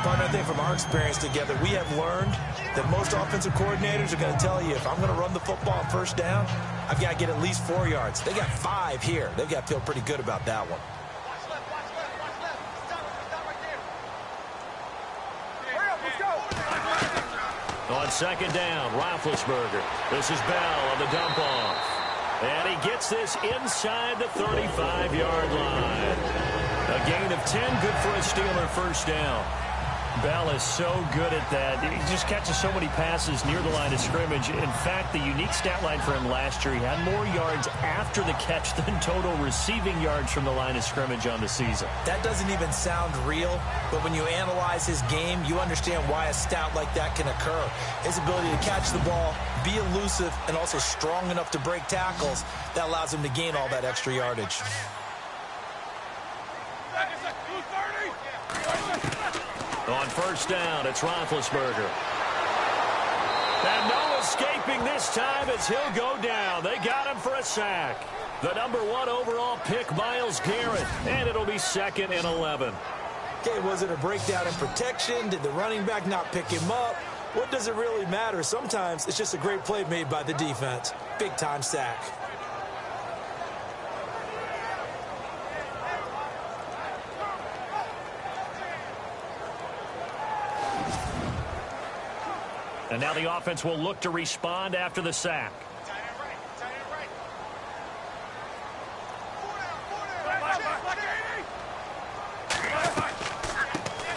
Partner, I think from our experience together, we have learned that most offensive coordinators are going to tell you, if I'm going to run the football on 1st down, I've got to get at least 4 yards. They got 5 here. They've got to feel pretty good about that one. On 2nd down, Roethlisberger. This is Bell on the dump off. And he gets this inside the 35-yard line. A gain of 10, good for a Steeler 1st down. Bell is so good at that. He just catches so many passes near the line of scrimmage. In fact, the unique stat line for him last year, he had more yards after the catch than total receiving yards from the line of scrimmage on the season. That doesn't even sound real, but when you analyze his game, you understand why a stat like that can occur. His ability to catch the ball, be elusive, and also strong enough to break tackles, that allows him to gain all that extra yardage. On 1st down, it's Roethlisberger. And no escaping this time as he'll go down. They got him for a sack. The number 1 overall pick, Myles Garrett. And it'll be 2nd and 11. Okay, was it a breakdown in protection? Did the running back not pick him up? What does it really matter? Sometimes it's just a great play made by the defense. Big-time sack. And now the offense will look to respond after the sack.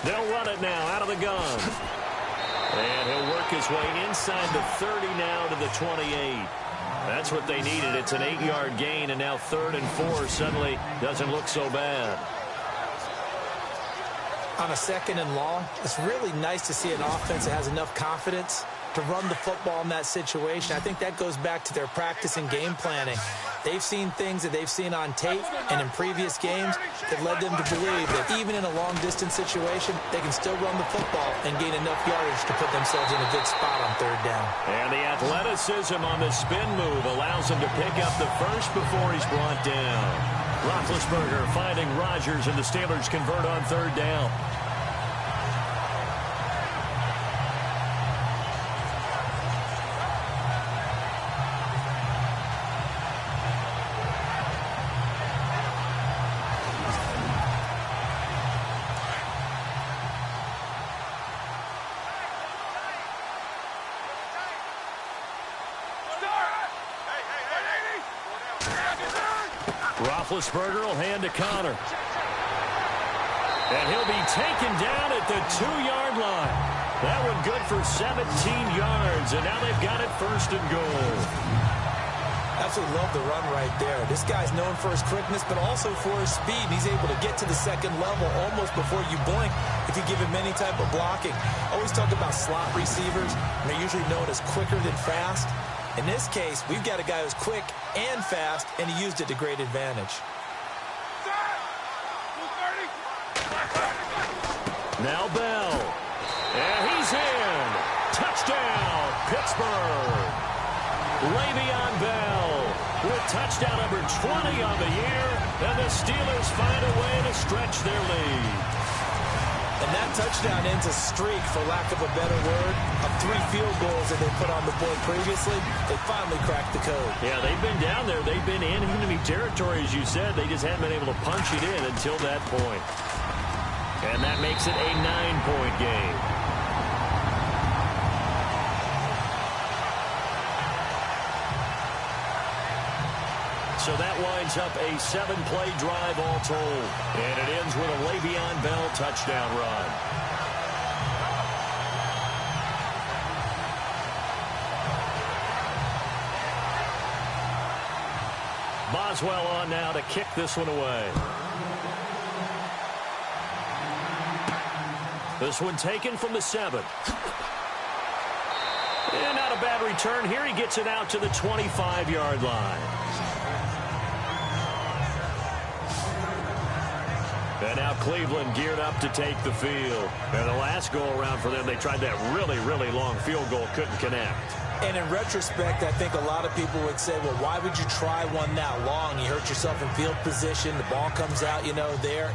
They'll run it now out of the gun. And he'll work his way inside the 30 now to the 28. That's what they needed. It's an 8-yard gain, and now 3rd and 4 suddenly doesn't look so bad. On a 2nd and long, it's really nice to see an offense that has enough confidence to run the football in that situation. I think that goes back to their practice and game planning. They've seen things that they've seen on tape and in previous games that led them to believe that even in a long-distance situation, they can still run the football and gain enough yardage to put themselves in a good spot on 3rd down. And the athleticism on the spin move allows him to pick up the first before he's brought down. Roethlisberger finding Rodgers, and the Steelers convert on 3rd down. Roethlisberger will hand to Connor. And he'll be taken down at the 2-yard line. That one good for 17 yards, and now they've got it 1st and goal. Absolutely love the run right there. This guy's known for his quickness, but also for his speed. And he's able to get to the 2nd level almost before you blink if you give him any type of blocking. Always talk about slot receivers, and they're usually known as quicker than fast. In this case, we've got a guy who's quick and fast, and he used it to great advantage. Now Bell. And he's in. Touchdown, Pittsburgh. Le'Veon Bell with touchdown number 20 on the year, and the Steelers find a way to stretch their lead. And that touchdown ends a streak, for lack of a better word, of 3 field goals that they put on the board previously. They finally cracked the code. Yeah, they've been down there. They've been in enemy territory, as you said. They just haven't been able to punch it in until that point. And that makes it a 9-point game. So that winds up a 7-play drive all told. And it ends with a Le'Veon Bell touchdown run. Boswell on now to kick this one away. This one taken from the 7. And not a bad return here. He gets it out to the 25-yard line. And now Cleveland geared up to take the field. And the last go-around for them, they tried that really, really long field goal, couldn't connect. And in retrospect, I think a lot of people would say, well, why would you try one that long? You hurt yourself in field position. The ball comes out, there.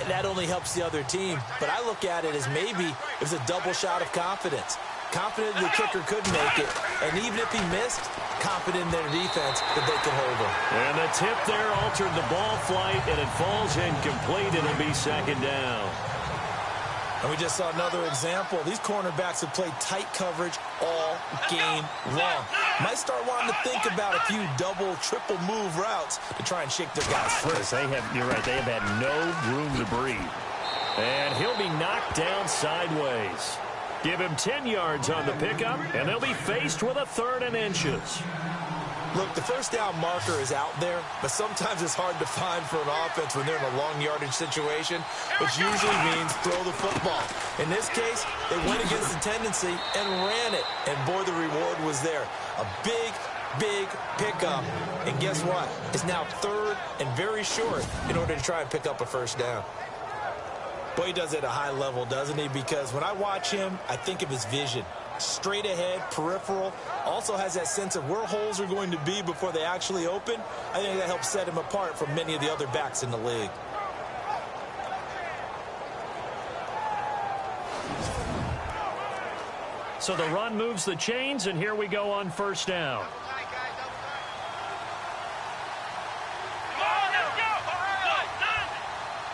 That only helps the other team. But I look at it as maybe it was a double shot of confidence. Confident the kicker could make it. And even if he missed, confident in their defense that they could hold him. And the tip there altered the ball flight, and it falls incomplete. It'll be 2nd down. And we just saw another example. These cornerbacks have played tight coverage all game long. Might start wanting to think about a few double, triple move routes to try and shake their guys free. You're right, they have had no room to breathe. And he'll be knocked down sideways. Give him 10 yards on the pickup, and they'll be faced with a 3rd and inches. Look, the 1st down marker is out there, but sometimes it's hard to find for an offense when they're in a long yardage situation, which usually means throw the football. In this case, they went against the tendency and ran it, and boy, the reward was there. A big pickup, and guess what? It's now 3rd and very short in order to try and pick up a 1st down. Boy, he does it at a high level, doesn't he? Because when I watch him, I think of his vision. Straight ahead, peripheral, also has that sense of where holes are going to be before they actually open. I think that helps set him apart from many of the other backs in the league. So the run moves the chains, and here we go on 1st down.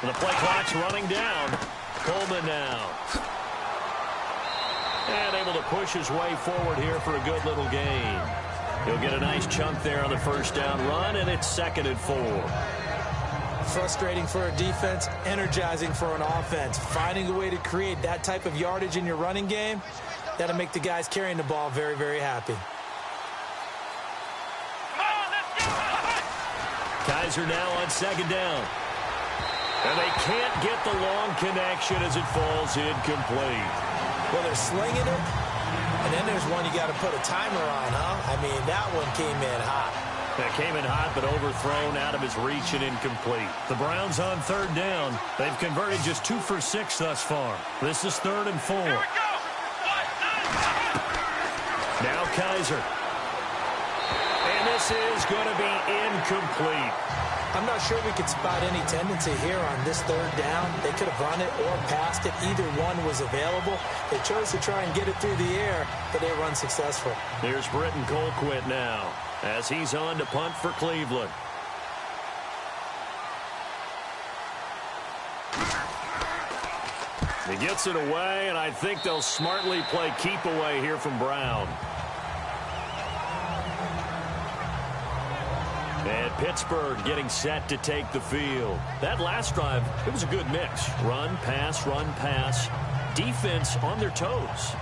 And the play clock's running down. Coleman now. And able to push his way forward here for a good little gain. He'll get a nice chunk there on the first down run, and it's 2nd and 4. Frustrating for a defense, energizing for an offense. Finding a way to create that type of yardage in your running game, that'll make the guys carrying the ball very, very happy. Kizer now on 2nd down. And they can't get the long connection as it falls incomplete. Well, they're slinging it, and then there's one you got to put a timer on, huh? I mean, that one came in hot. That came in hot, but overthrown out of his reach and incomplete. The Browns on 3rd down. They've converted just 2 for 6 thus far. This is 3rd and 4. Now Kizer. And this is going to be incomplete. I'm not sure we could spot any tendency here on this 3rd down. They could have run it or passed it. Either one was available. They chose to try and get it through the air, but they were unsuccessful. Here's Britton Colquitt now as he's on to punt for Cleveland. He gets it away, and I think they'll smartly play keep away here from Brown. And Pittsburgh getting set to take the field. That last drive, it was a good mix. Run, pass, defense on their toes.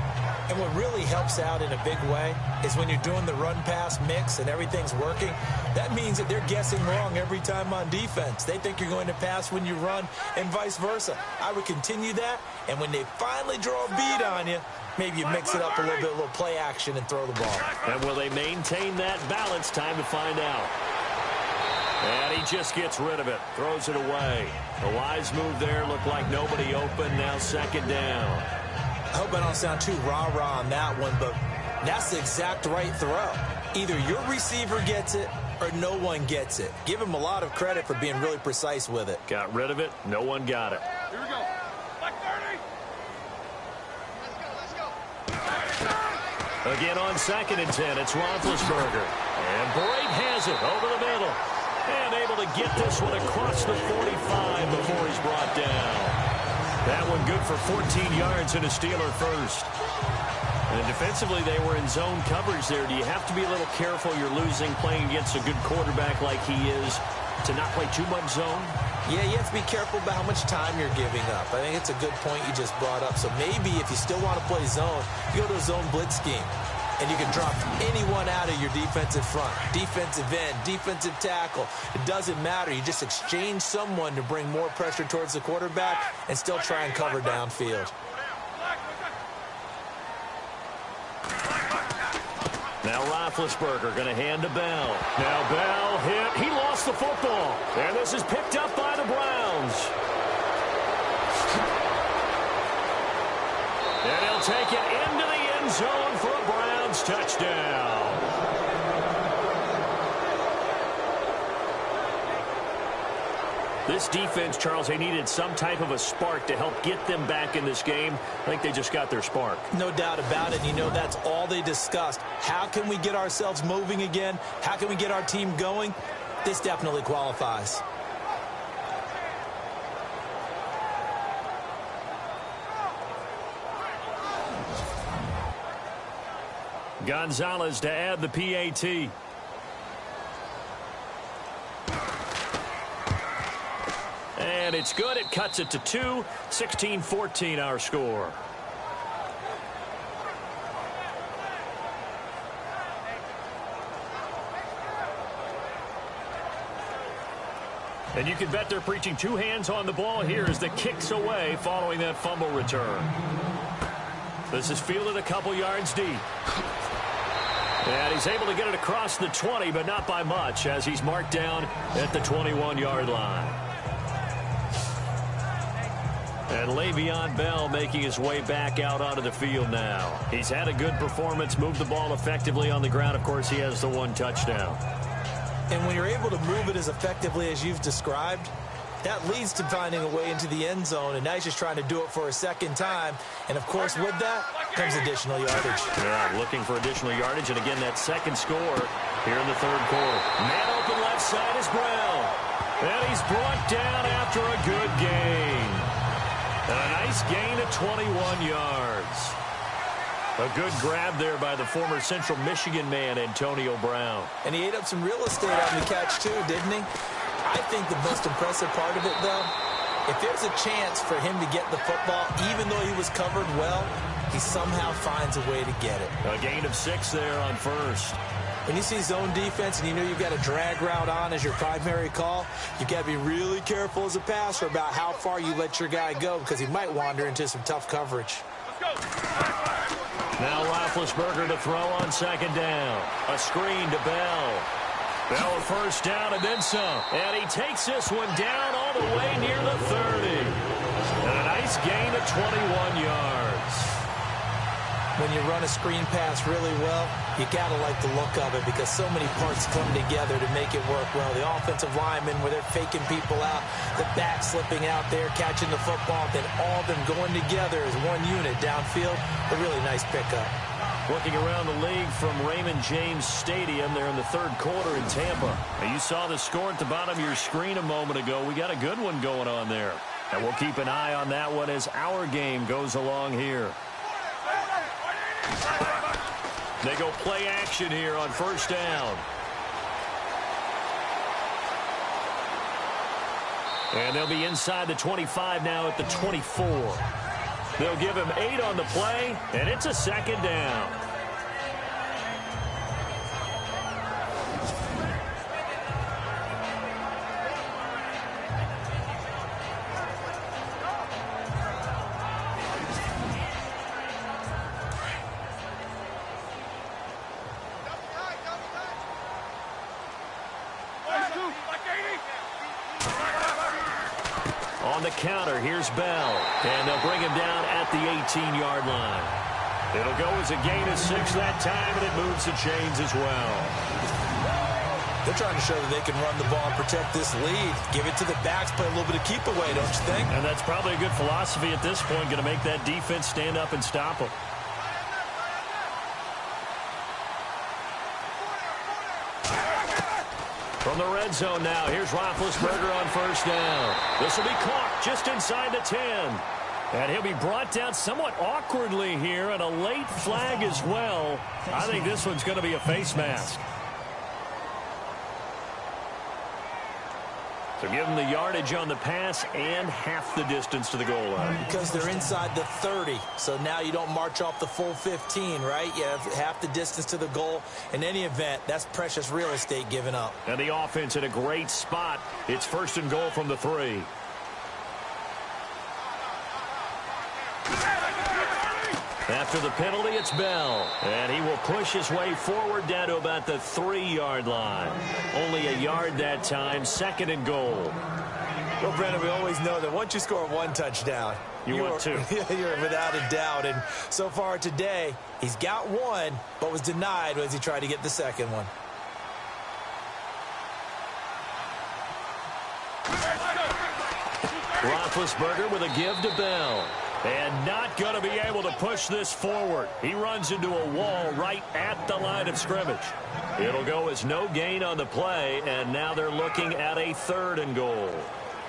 And what really helps out in a big way is when you're doing the run-pass mix and everything's working, that means that they're guessing wrong every time on defense. They think you're going to pass when you run and vice versa. I would continue that, and when they finally draw a bead on you, maybe you mix it up a little bit, a little play action, and throw the ball. And will they maintain that balance? Time to find out. And he just gets rid of it, throws it away. A wise move there, looked like nobody open, now 2nd down. I hope I don't sound too rah-rah on that one, but that's the exact right throw. Either your receiver gets it or no one gets it. Give him a lot of credit for being really precise with it. Got rid of it. No one got it. Here we go. Like 30. Again on 2nd and 10, it's Roethlisberger. And Brate has it over the middle. And able to get this one across the 45 before he's brought down. That one good for 14 yards and a Steeler first. And defensively, they were in zone coverage there. Do you have to be a little careful? You're losing playing against a good quarterback like he is to not play too much zone? Yeah, you have to be careful about how much time you're giving up. I think it's a good point you just brought up. So maybe if you still want to play zone, you go to a zone blitz scheme. And you can drop anyone out of your defensive front, defensive end, defensive tackle. It doesn't matter. You just exchange someone to bring more pressure towards the quarterback and still try and cover downfield. Now Roethlisberger going to hand to Bell. Now Bell hit. He lost the football. And this is picked up by the Browns. And he'll take it into the end zone for a Browns touchdown. This defense, Charles, they needed some type of a spark to help get them back in this game. I think they just got their spark. No doubt about it. You know, that's all they discussed. How can we get ourselves moving again? How can we get our team going? This definitely qualifies. Gonzalez to add the PAT. And it's good. It cuts it to 2. 16-14 our score. And you can bet they're preaching 2 hands on the ball here as the kick's away following that fumble return. This is fielded a couple yards deep. And he's able to get it across the 20, but not by much, as he's marked down at the 21-yard line. And Le'Veon Bell making his way back out onto the field now. He's had a good performance, moved the ball effectively on the ground. Of course, he has the 1 touchdown. And when you're able to move it as effectively as you've described, that leads to finding a way into the end zone, and now he's just trying to do it for a second time. And, of course, with that comes additional yardage. Yeah, looking for additional yardage, and again, that second score here in the 3rd quarter. Man open left side is Brown. And he's brought down after a good gain. And a nice gain of 21 yards. A good grab there by the former Central Michigan man, Antonio Brown. And he ate up some real estate on the catch, too, didn't he? I think the most impressive part of it, though, if there's a chance for him to get the football, even though he was covered well, he somehow finds a way to get it. A gain of 6 there on first. When you see zone defense and you know you've got a drag route on as your primary call, you've got to be really careful as a passer about how far you let your guy go because he might wander into some tough coverage. Now Roethlisberger to throw on second down. A screen to Bell. Bell a first down and then some. And he takes this one down all the way near the 30. And a nice gain of 21 yards. When you run a screen pass really well, you got to like the look of it because so many parts come together to make it work well. The offensive linemen, where they're faking people out, the back slipping out there, catching the football, then all of them going together as one unit downfield. A really nice pickup. Looking around the league from Raymond James Stadium, they're in the third quarter in Tampa. Now, you saw the score at the bottom of your screen a moment ago. We got a good one going on there. And we'll keep an eye on that one as our game goes along here. They go play action here on first down. And they'll be inside the 25 now at the 24. They'll give him 8 on the play, and it's a second down. On the counter, here's Bell. And they'll bring him down at the 18-yard line. It'll go as a gain of 6 that time, and it moves the chains as well. They're trying to show that they can run the ball and protect this lead. Give it to the backs, play a little bit of keep away, don't you think? And that's probably a good philosophy at this point, going to make that defense stand up and stop them. From the red zone now, here's Roethlisberger on first down. This will be caught just inside the 10. And he'll be brought down somewhat awkwardly here, and a late flag as well. I think this one's going to be a face mask. So give them the yardage on the pass and half the distance to the goal line. Because they're inside the 30, so now you don't march off the full 15, right? You have half the distance to the goal. In any event, that's precious real estate given up. And the offense in a great spot. It's first and goal from the 3. After the penalty, it's Bell. And he will push his way forward down to about the 3-yard line. Only a yard that time, second and goal. Well, Brandon, we always know that once you score one touchdown, you want two. You're without a doubt. And so far today, he's got one, but was denied as he tried to get the second one. Roethlisberger with a give to Bell. And not going to be able to push this forward. He runs into a wall right at the line of scrimmage. It'll go as no gain on the play, and now they're looking at a third and goal.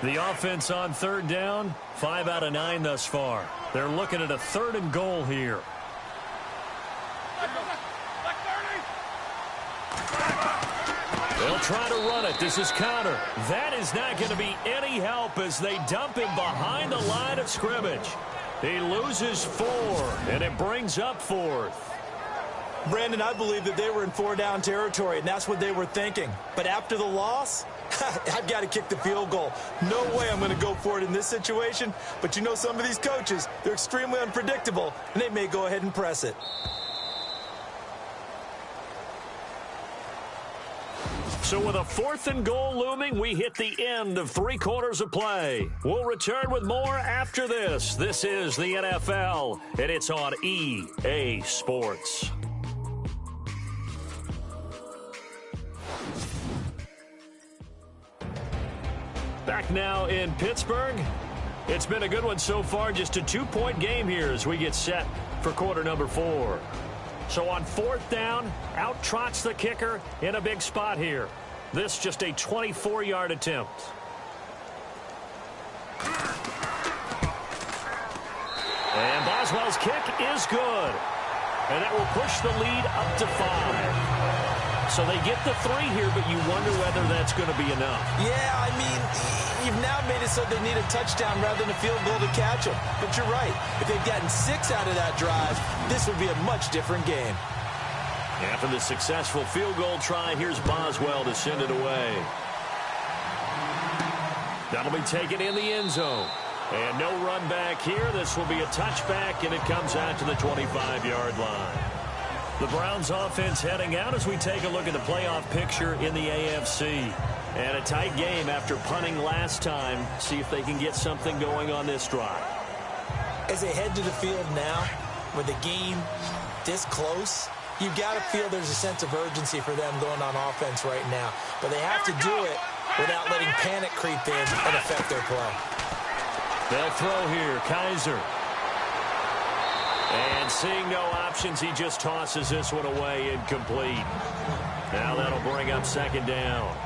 The offense on third down, 5 out of 9 thus far. They're looking at a third and goal here. They'll try to run it. This is Connor. That is not going to be any help as they dump him behind the line of scrimmage. He loses 4, and it brings up 4th. Brandon, I believe that they were in 4-down territory, and that's what they were thinking. But after the loss, I've got to kick the field goal. No way I'm going to go for it in this situation. But you know some of these coaches, they're extremely unpredictable, and they may go ahead and press it. So with a 4th and goal looming, we hit the end of 3 quarters of play. We'll return with more after this. This is the NFL, and it's on EA Sports. Back now in Pittsburgh. It's been a good one so far. Just a 2-point game here as we get set for quarter number 4. So on 4th down, out trots the kicker in a big spot here. This just a 24-yard attempt. And Boswell's kick is good. And that will push the lead up to 5. So they get the 3 here, but you wonder whether that's going to be enough. Yeah, I mean, you've now made it so they need a touchdown rather than a field goal to catch them. But you're right. If they've gotten 6 out of that drive, this would be a much different game. After the successful field goal try, here's Boswell to send it away. That'll be taken in the end zone. And no run back here. This will be a touchback, and it comes out to the 25-yard line. The Browns offense heading out as we take a look at the playoff picture in the AFC. And a tight game after punting last time. See if they can get something going on this drive. As they head to the field now, with the game this close, you've got to feel there's a sense of urgency for them going on offense right now. But they have to do it without letting panic creep in and affect their play. They'll throw here. Kaiser. And seeing no options, he just tosses this one away, incomplete. Now that'll bring up second down.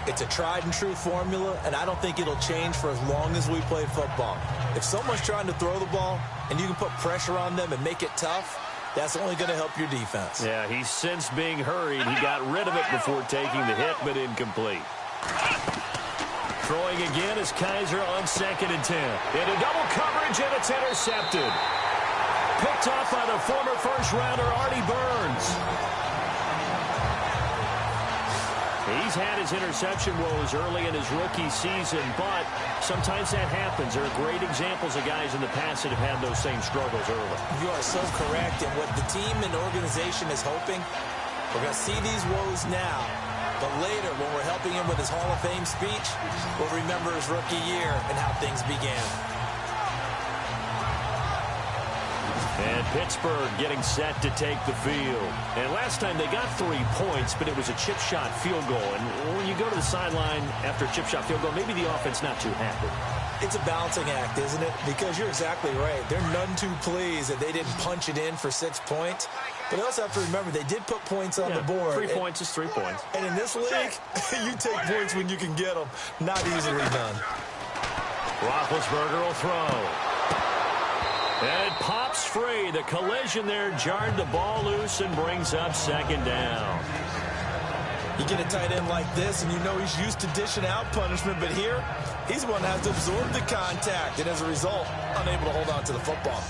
It's a tried-and-true formula, and I don't think it'll change for as long as we play football. If someone's trying to throw the ball and you can put pressure on them and make it tough, that's only going to help your defense. Yeah, he's since being hurried. He got rid of it before taking the hit, but incomplete. Throwing again is Kaiser on 2nd and 10. Into double coverage, and it's intercepted. Picked off by the former first-rounder, Artie Burns. He's had his interception woes early in his rookie season, but sometimes that happens. There are great examples of guys in the past that have had those same struggles early. You are so correct, and what the team and organization is hoping, we're going to see these woes now, but later when we're helping him with his Hall of Fame speech, we'll remember his rookie year and how things began. And Pittsburgh getting set to take the field. And last time they got 3 points, but it was a chip shot field goal. And when you go to the sideline after a chip shot field goal, maybe the offense not too happy. It's a balancing act, isn't it? Because you're exactly right. They're none too pleased that they didn't punch it in for 6 points. But they also have to remember they did put points on the board. 3 points is 3 points. And in this league, you take points when you can get them. Not easily done. Roethlisberger will throw. And it pops free. The collision there jarred the ball loose and brings up second down. You get a tight end like this, and you know he's used to dishing out punishment, but here, he's the one that has to absorb the contact, and as a result, unable to hold on to the football.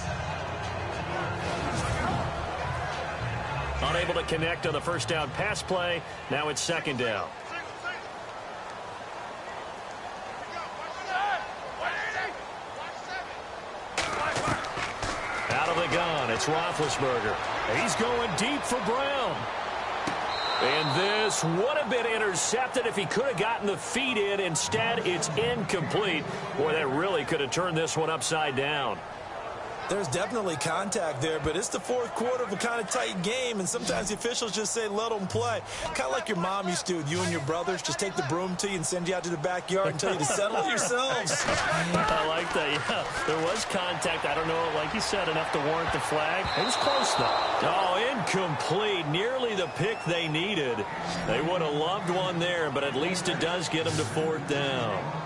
Unable to connect on the first down pass play. Now it's second down. Out of the gun, it's Roethlisberger. He's going deep for Brown. And this would have been intercepted if he could have gotten the feet in. Instead, it's incomplete. Boy, that really could have turned this one upside down. There's definitely contact there, but it's the fourth quarter of a kind of tight game, and sometimes the officials just say, let them play. Kind of like your mom used to with you and your brothers. Just take the broom to you and send you out to the backyard and tell you to settle it yourselves. I like that, yeah. There was contact. I don't know, like you said, enough to warrant the flag. It was close, though. Oh, incomplete. Nearly the pick they needed. They would have loved one there, but at least it does get them to fourth down.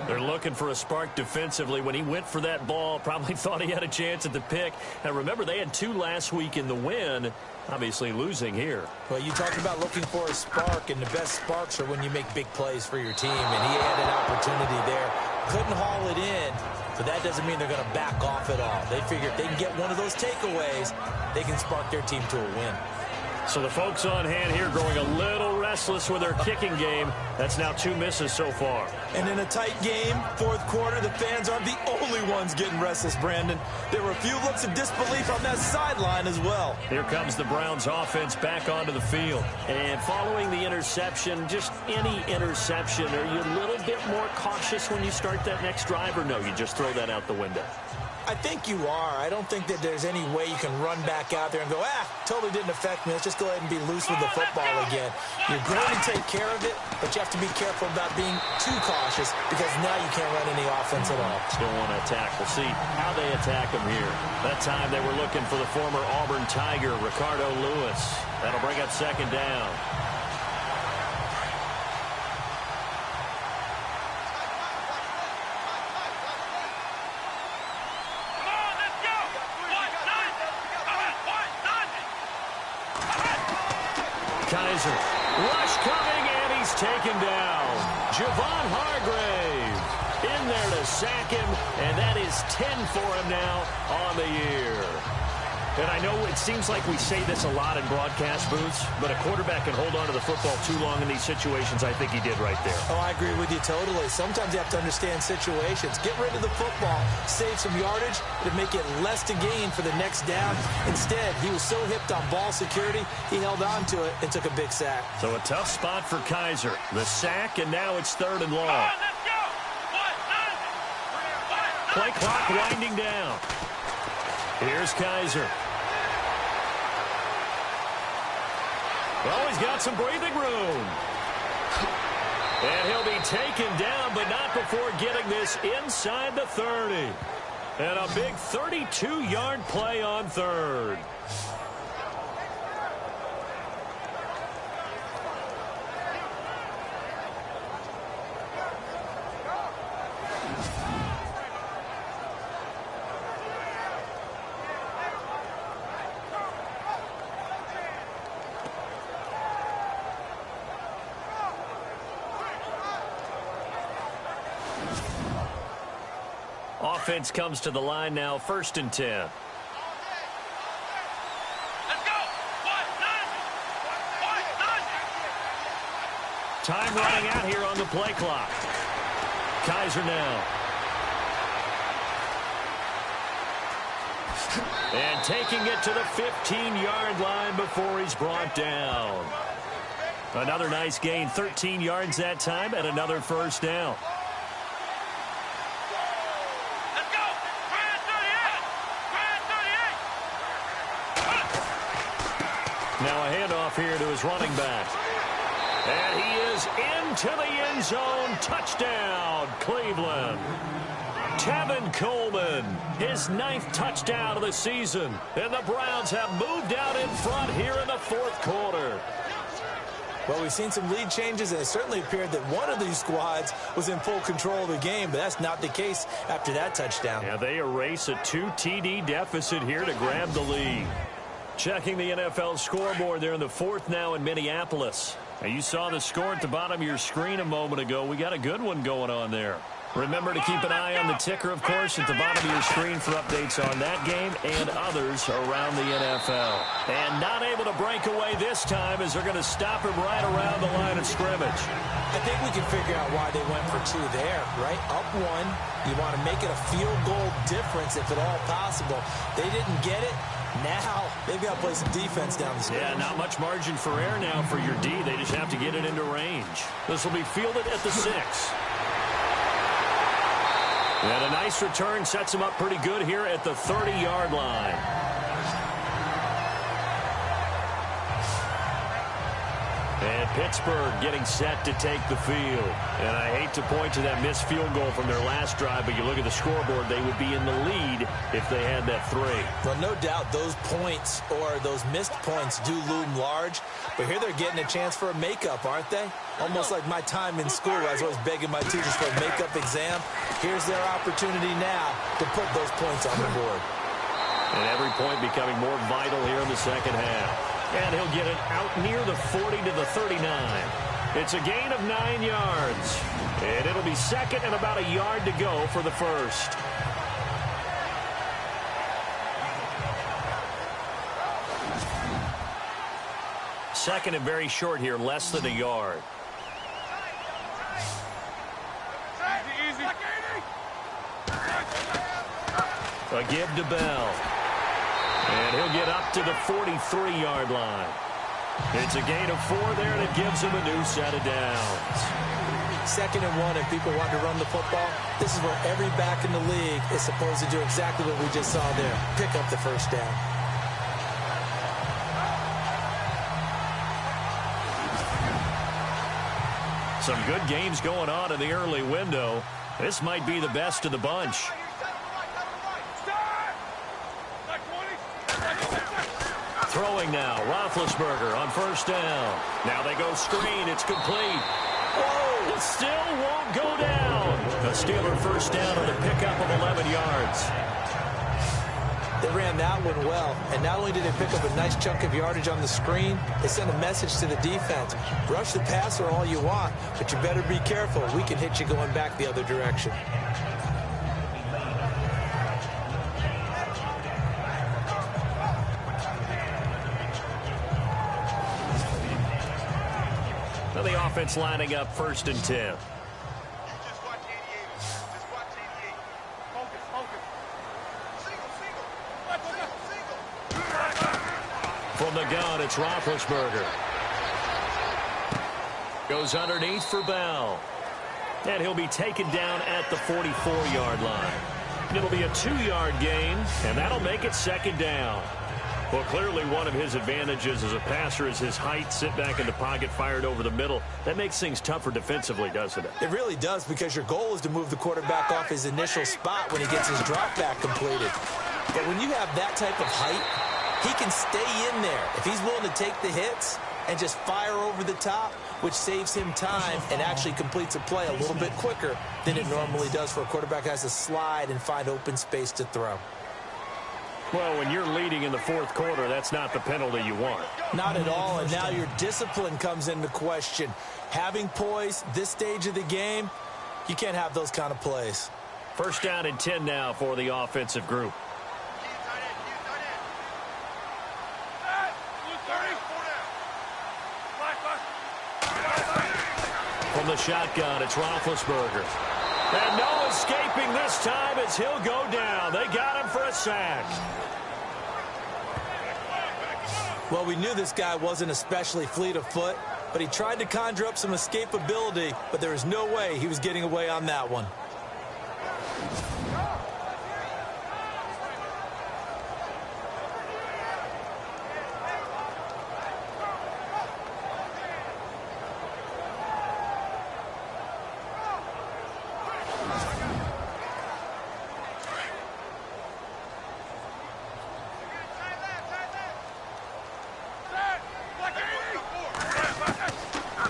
They're looking for a spark defensively. When he went for that ball, probably thought he had a chance at the pick. And remember, they had 2 last week in the win, obviously losing here. Well, you talked about looking for a spark, and the best sparks are when you make big plays for your team, and he had an opportunity there. Couldn't haul it in, but that doesn't mean they're going to back off at all. They figure if they can get one of those takeaways, they can spark their team to a win. So the folks on hand here growing a little restless with their kicking game. That's now 2 misses so far. And in a tight game, fourth quarter, the fans aren't the only ones getting restless, Brandon. There were a few looks of disbelief on that sideline as well. Here comes the Browns offense back onto the field. And following the interception, just any interception, are you a little bit more cautious when you start that next drive, or no, you just throw that out the window? I think you are. I don't think that there's any way you can run back out there and go, totally didn't affect me. Let's just go ahead and be loose with the football again. You're going to take care of it, but you have to be careful about being too cautious because now you can't run any offense at all. Still want to attack. We'll see how they attack him here. That time they were looking for the former Auburn Tiger, Ricardo Lewis. That'll bring up second down. Kaiser. Rush coming, and he's taken down. Javon Hargrave in there to sack him, and that is 10 for him now on the year. And I know it seems like we say this a lot in broadcast booths, but a quarterback can hold on to the football too long in these situations. I think he did right there. Oh, I agree with you totally. Sometimes you have to understand situations. Get rid of the football, save some yardage, to make it less to gain for the next down. Instead, he was so hipped on ball security, he held on to it and took a big sack. So a tough spot for Kaiser. The sack, and now it's 3rd and long. Play clock winding down. Here's Kaiser. Well, he's got some breathing room. And he'll be taken down, but not before getting this inside the 30. And a big 32-yard play on 3rd. Offense comes to the line now, 1st and 10. Let's go! Time running out here on the play clock. Kaiser now. And taking it to the 15-yard line before he's brought down. Another nice gain, 13 yards that time, and another 1st down. Now a handoff here to his running back. And he is into the end zone. Touchdown, Cleveland. Tevin Coleman, his 9th touchdown of the season. And the Browns have moved out in front here in the 4th quarter. Well, we've seen some lead changes, and it certainly appeared that one of these squads was in full control of the game, but that's not the case after that touchdown. Yeah, they erase a 2-TD deficit here to grab the lead. Checking the NFL scoreboard there in the 4th now in Minneapolis. And you saw the score at the bottom of your screen a moment ago. We got a good one going on there. Remember to keep an eye on the ticker, of course, at the bottom of your screen for updates on that game and others around the NFL. And not able to break away this time as they're going to stop him right around the line of scrimmage. I think we can figure out why they went for 2 there, right? Up 1. You want to make it a field goal difference if at all possible. They didn't get it. Now they've got to play some defense down the stretch. Yeah, not much margin for error now for your D. They just have to get it into range. This will be fielded at the 6. And a nice return sets him up pretty good here at the 30-yard line. And Pittsburgh getting set to take the field. And I hate to point to that missed field goal from their last drive, but you look at the scoreboard, they would be in the lead if they had that 3. Well, no doubt those points or those missed points do loom large. But here they're getting a chance for a makeup, aren't they? Almost like my time in school. I was always begging my teachers for a makeup exam. Here's their opportunity now to put those points on the board. And every point becoming more vital here in the second half. And he'll get it out near the 40 to the 39. It's a gain of 9 yards. And it'll be 2nd and about a yard to go for the 1st. Second and very short here, less than a yard. A give to Bell. And he'll get up to the 43-yard line. It's a gain of 4 there, and it gives him a new set of downs. 2nd and 1, and people want to run the football. This is where every back in the league is supposed to do exactly what we just saw there. Pick up the 1st down. Some good games going on in the early window. This might be the best of the bunch. Throwing now, Roethlisberger on 1st down. Now they go screen, it's complete. Whoa, it still won't go down. The Steeler 1st down on the pickup of 11 yards. They ran that one well, and not only did they pick up a nice chunk of yardage on the screen, they sent a message to the defense. Rush the passer all you want, but you better be careful. We can hit you going back the other direction. Now the offense lining up 1st and 10. From the gun, it's Roethlisberger. Goes underneath for Bell. And he'll be taken down at the 44-yard line. It'll be a 2-yard gain, and that'll make it 2nd down. Well, clearly one of his advantages as a passer is his height. Sit back in the pocket, fired over the middle. That makes things tougher defensively, doesn't it? It really does, because your goal is to move the quarterback off his initial spot when he gets his drop back completed. But when you have that type of height, he can stay in there if he's willing to take the hits and just fire over the top, which saves him time and actually completes a play a little bit quicker than it normally does for a quarterback that has to slide and find open space to throw. Well, when you're leading in the 4th quarter, that's not the penalty you want. Not at all, and now your discipline comes into question. Having poise this stage of the game, you can't have those kind of plays. 1st down and 10 now for the offensive group. From the shotgun, it's Roethlisberger. And no escaping this time as he'll go down. They got him for a sack. Well, we knew this guy wasn't especially fleet of foot, but he tried to conjure up some escapability, but there was no way he was getting away on that one.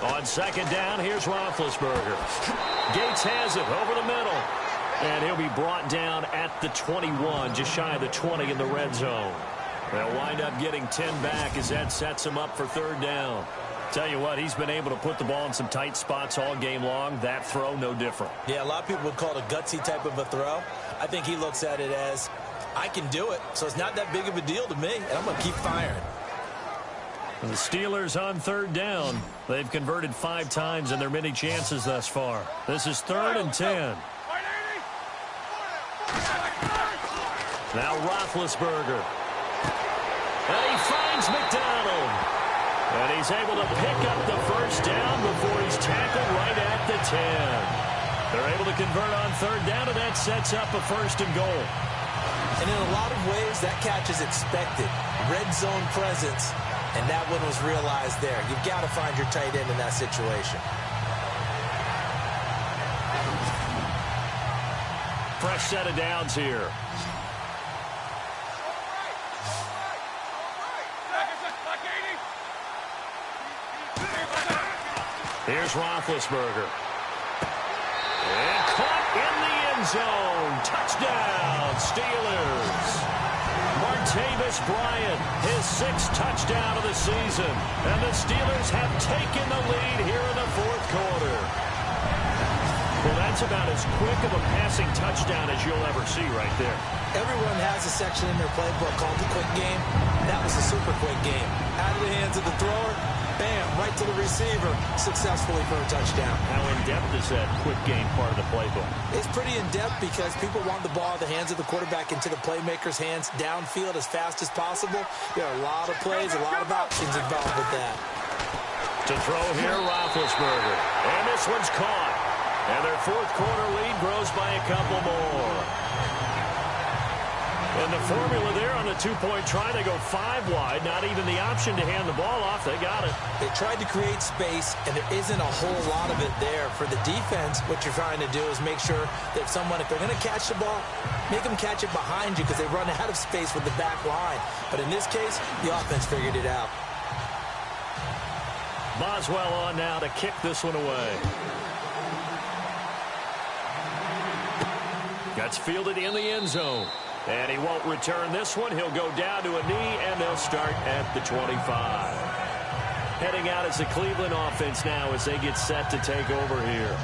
On 2nd down, here's Roethlisberger. Gates has it over the middle. And he'll be brought down at the 21, just shy of the 20 in the red zone. They'll wind up getting 10 back as that sets him up for 3rd down. Tell you what, he's been able to put the ball in some tight spots all game long. That throw, no different. Yeah, a lot of people would call it a gutsy type of a throw. I think he looks at it as, I can do it, so it's not that big of a deal to me, and I'm going to keep firing. And the Steelers on 3rd down. They've converted 5 times in their many chances thus far. This is 3rd and 10. Now Roethlisberger. And he finds McDonald. And he's able to pick up the 1st down before he's tackled right at the 10. They're able to convert on 3rd down, and that sets up a 1st and goal. And in a lot of ways, that catch is expected. Red zone presence. And that one was realized there. You've got to find your tight end in that situation. Fresh set of downs here. Here's Roethlisberger. And caught in the end zone. Touchdown, Steelers. Martavis Bryant, his 6th touchdown of the season. And the Steelers have taken the lead here in the 4th quarter. Well, that's about as quick of a passing touchdown as you'll ever see right there. Everyone has a section in their playbook called the quick game. That was a super quick game. Out of the hands of the thrower, bam, right to the receiver, successfully for a touchdown. How in-depth is that quick game part of the playbook? It's pretty in-depth because people want the ball in the hands of the quarterback into the playmaker's hands downfield as fast as possible. There are a lot of plays, a lot of options involved with that. To throw here, Roethlisberger. And this one's caught. And their 4th quarter lead grows by a couple more. And the formula there on the 2-point try, they go 5 wide. Not even the option to hand the ball off. They got it. They tried to create space, and there isn't a whole lot of it there. For the defense, what you're trying to do is make sure that if they're going to catch the ball, make them catch it behind you because they run out of space with the back line. But in this case, the offense figured it out. Boswell on now to kick this one away. That's fielded in the end zone. And he won't return this one. He'll go down to a knee, and they'll start at the 25. Heading out is the Cleveland offense now as they get set to take over here.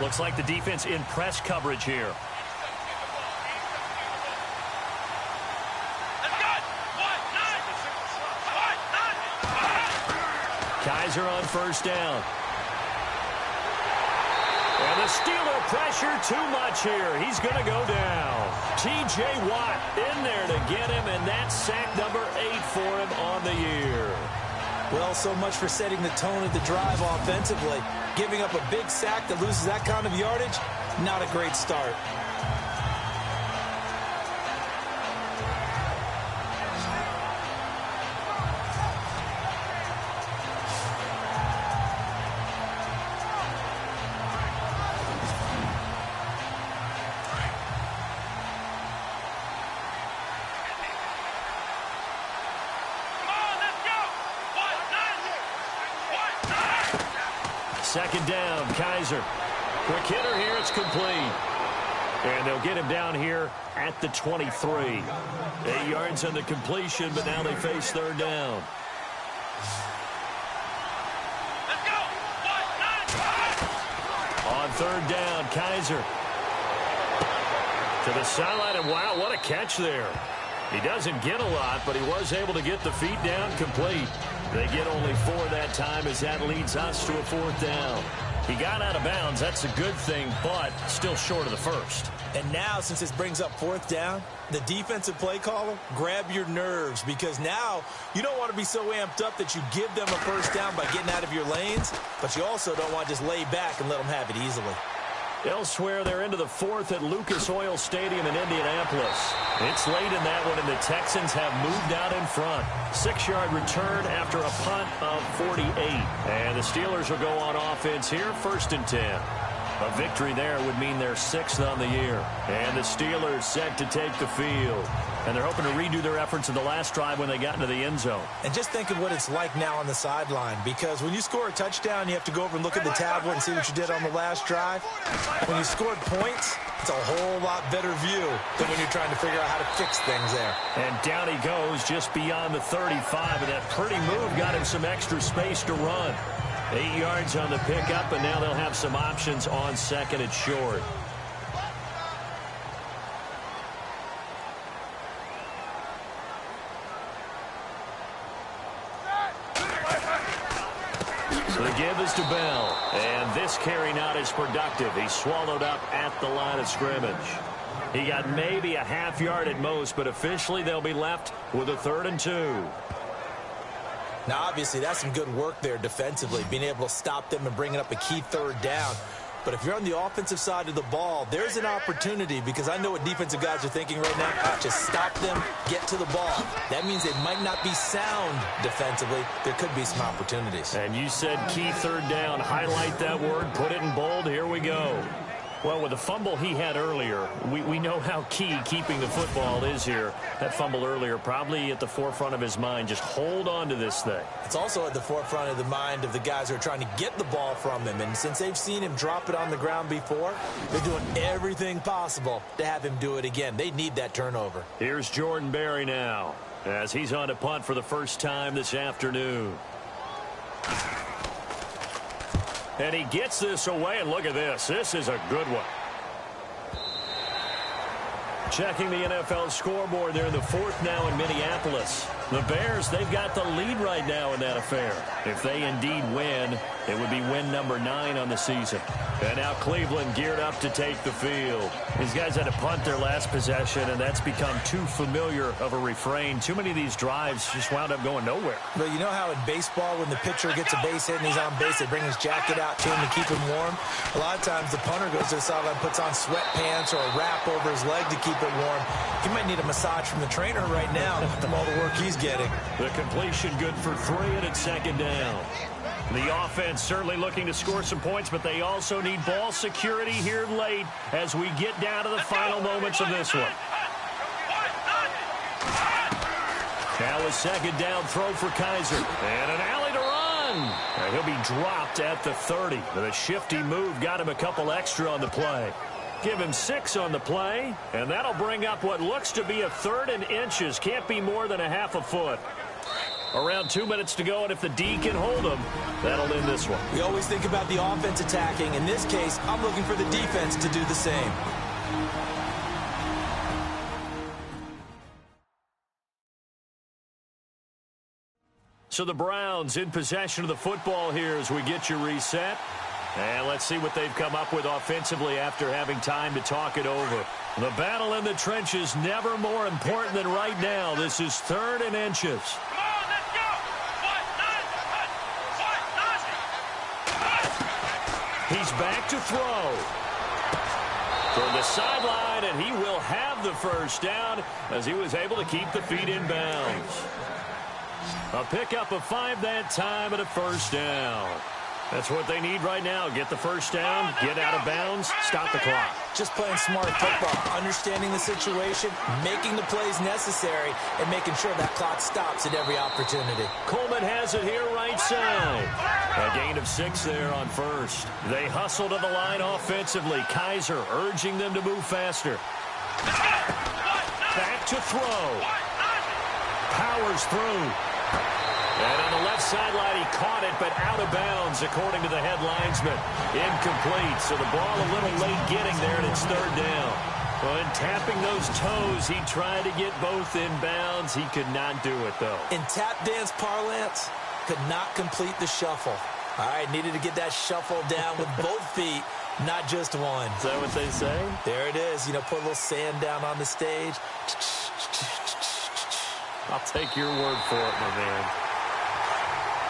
Looks like the defense in press coverage here. Kizer on first down. And the Steeler pressure too much here. He's going to go down. T.J. Watt in there to get him, and that's sack number 8 for him on the year. Well, so much for setting the tone of the drive offensively. Giving up a big sack that loses that kind of yardage, not a great start. Second down, Kizer. Quick hitter here, it's complete. And they'll get him down here at the 23. 8 yards on the completion, but now they face third down. Let's go! On third down, Kizer. To the sideline, and wow, what a catch there. He doesn't get a lot, but he was able to get the feet down complete. They get only 4 that time as that leads us to a fourth down. He got out of bounds. That's a good thing, but still short of the first. And now, since this brings up fourth down, the defensive play caller, grab your nerves, because now you don't want to be so amped up that you give them a first down by getting out of your lanes, but you also don't want to just lay back and let them have it easily. Elsewhere, they're into the fourth at Lucas Oil Stadium in Indianapolis. It's late in that one, and the Texans have moved out in front. 6-yard return after a punt of 48. And the Steelers will go on offense here, 1st and 10. A victory there would mean they're 6th on the year. And the Steelers set to take the field. And they're hoping to redo their efforts in the last drive when they got into the end zone. And just think of what it's like now on the sideline, because when you score a touchdown, you have to go over and look at the tablet and see what you did on the last drive. When you scored points, it's a whole lot better view than when you're trying to figure out how to fix things there. And down he goes just beyond the 35, and that pretty move got him some extra space to run. 8 yards on the pickup, and now they'll have some options on second and short. So the give is to Bell, and this carry not as productive. He's swallowed up at the line of scrimmage. He got maybe a half yard at most, but officially they'll be left with a 3rd and 2. Now, obviously, that's some good work there defensively, being able to stop them and bringing up a key 3rd down. But if you're on the offensive side of the ball, there's an opportunity, because I know what defensive guys are thinking right now. Just stop them, get to the ball. That means they might not be sound defensively. There could be some opportunities. And you said key 3rd down. Highlight that word, put it in bold. Here we go. Well, with the fumble he had earlier, we know how key keeping the football is here. That fumble earlier probably at the forefront of his mind. Just hold on to this thing. It's also at the forefront of the mind of the guys who are trying to get the ball from him. And since they've seen him drop it on the ground before, they're doing everything possible to have him do it again. They need that turnover. Here's Jordan Berry now as he's on to punt for the first time this afternoon. And he gets this away, and look at this. This is a good one. Checking the NFL scoreboard, they're in the 4th now in Minneapolis. The Bears, they've got the lead right now in that affair. If they indeed win, it would be win number 9 on the season. And now Cleveland geared up to take the field. These guys had to punt their last possession, and that's become too familiar of a refrain. Too many of these drives just wound up going nowhere. But you know how in baseball, when the pitcher gets a base hit and he's on base, they bring his jacket out to him to keep him warm? A lot of times the punter goes to the sideline, puts on sweatpants or a wrap over his leg to keep it warm. He might need a massage from the trainer right now from all the work he's getting. The completion good for 3, and it's 2nd down. The offense certainly looking to score some points, but they also need ball security here late as we get down to the final moments of this one. Now a 2nd down throw for Kizer. And an alley to run. And he'll be dropped at the 30. The shifty move got him a couple extra on the play. Give him 6 on the play, and that'll bring up what looks to be a 3rd and inches. Can't be more than a half a foot. Around 2 minutes to go, and if the D can hold them, that'll end this one. We always think about the offense attacking. In this case, I'm looking for the defense to do the same. So the Browns in possession of the football here as we get you reset. And let's see what they've come up with offensively after having time to talk it over. The battle in the trenches never more important than right now. This is 3rd and inches. He's back to throw. From the sideline, and he will have the first down as he was able to keep the feet in bounds. A pickup of 5 that time and a first down. That's what they need right now. Get the first down, get out of bounds, stop the clock. Just playing smart football, understanding the situation, making the plays necessary, and making sure that clock stops at every opportunity. Coleman has it here right side. A gain of 6 there on first. They hustle to the line offensively. Kaiser urging them to move faster. Back to throw. Powers through. And on the left sideline, he caught it, but out of bounds, according to the head linesman. Incomplete, so the ball a little late getting there, and it's 3rd down. Well, in tapping those toes, he tried to get both in bounds. He could not do it, though. In tap dance parlance, could not complete the shuffle. All right, needed to get that shuffle down with both feet, not just one. Is that what they say? There it is. You know, put a little sand down on the stage. I'll take your word for it, my man.